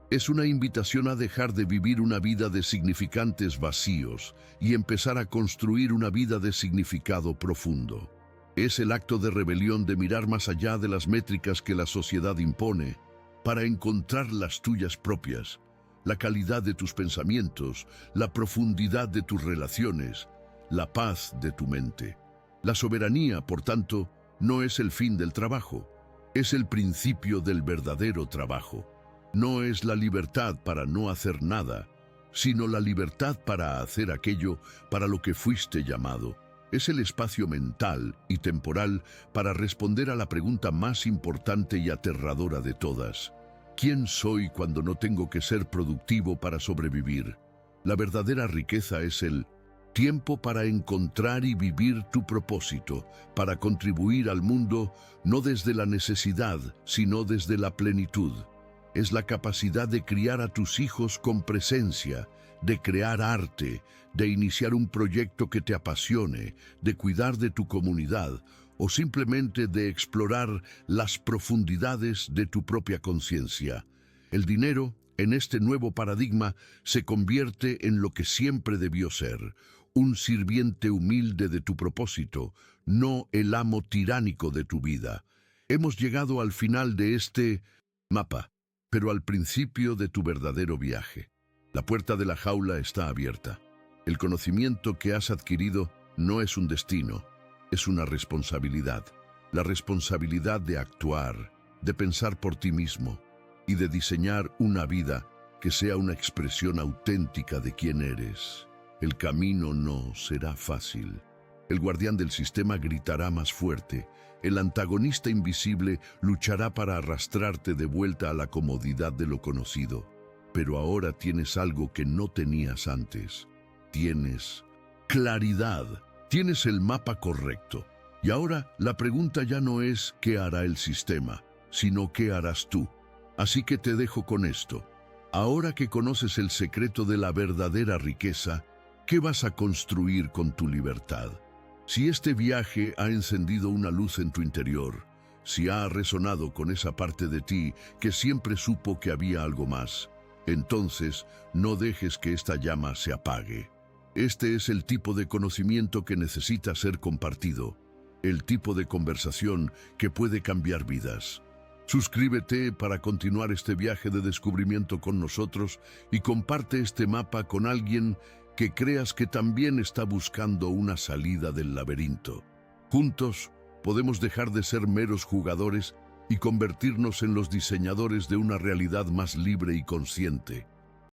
Es una invitación a dejar de vivir una vida de significantes vacíos y empezar a construir una vida de significado profundo. Es el acto de rebelión de mirar más allá de las métricas que la sociedad impone para encontrar las tuyas propias, la calidad de tus pensamientos, la profundidad de tus relaciones, la paz de tu mente. La soberanía, por tanto, no es el fin del trabajo, es el principio del verdadero trabajo. No es la libertad para no hacer nada, sino la libertad para hacer aquello para lo que fuiste llamado. Es el espacio mental y temporal para responder a la pregunta más importante y aterradora de todas. ¿Quién soy cuando no tengo que ser productivo para sobrevivir? La verdadera riqueza es el tiempo para encontrar y vivir tu propósito, para contribuir al mundo no desde la necesidad, sino desde la plenitud. Es la capacidad de criar a tus hijos con presencia, de crear arte, de iniciar un proyecto que te apasione, de cuidar de tu comunidad o simplemente de explorar las profundidades de tu propia conciencia. El dinero, en este nuevo paradigma, se convierte en lo que siempre debió ser, un sirviente humilde de tu propósito, no el amo tiránico de tu vida. Hemos llegado al final de este mapa, pero al principio de tu verdadero viaje. La puerta de la jaula está abierta. El conocimiento que has adquirido no es un destino, es una responsabilidad. La responsabilidad de actuar, de pensar por ti mismo y de diseñar una vida que sea una expresión auténtica de quién eres. El camino no será fácil. El guardián del sistema gritará más fuerte. El antagonista invisible luchará para arrastrarte de vuelta a la comodidad de lo conocido. Pero ahora tienes algo que no tenías antes. Tienes claridad. Tienes el mapa correcto. Y ahora la pregunta ya no es ¿qué hará el sistema?, sino ¿qué harás tú? Así que te dejo con esto. Ahora que conoces el secreto de la verdadera riqueza, ¿qué vas a construir con tu libertad? Si este viaje ha encendido una luz en tu interior, si ha resonado con esa parte de ti que siempre supo que había algo más, entonces no dejes que esta llama se apague. Este es el tipo de conocimiento que necesita ser compartido, el tipo de conversación que puede cambiar vidas. Suscríbete para continuar este viaje de descubrimiento con nosotros y comparte este mapa con alguien que creas que también está buscando una salida del laberinto. Juntos podemos dejar de ser meros jugadores y convertirnos en los diseñadores de una realidad más libre y consciente.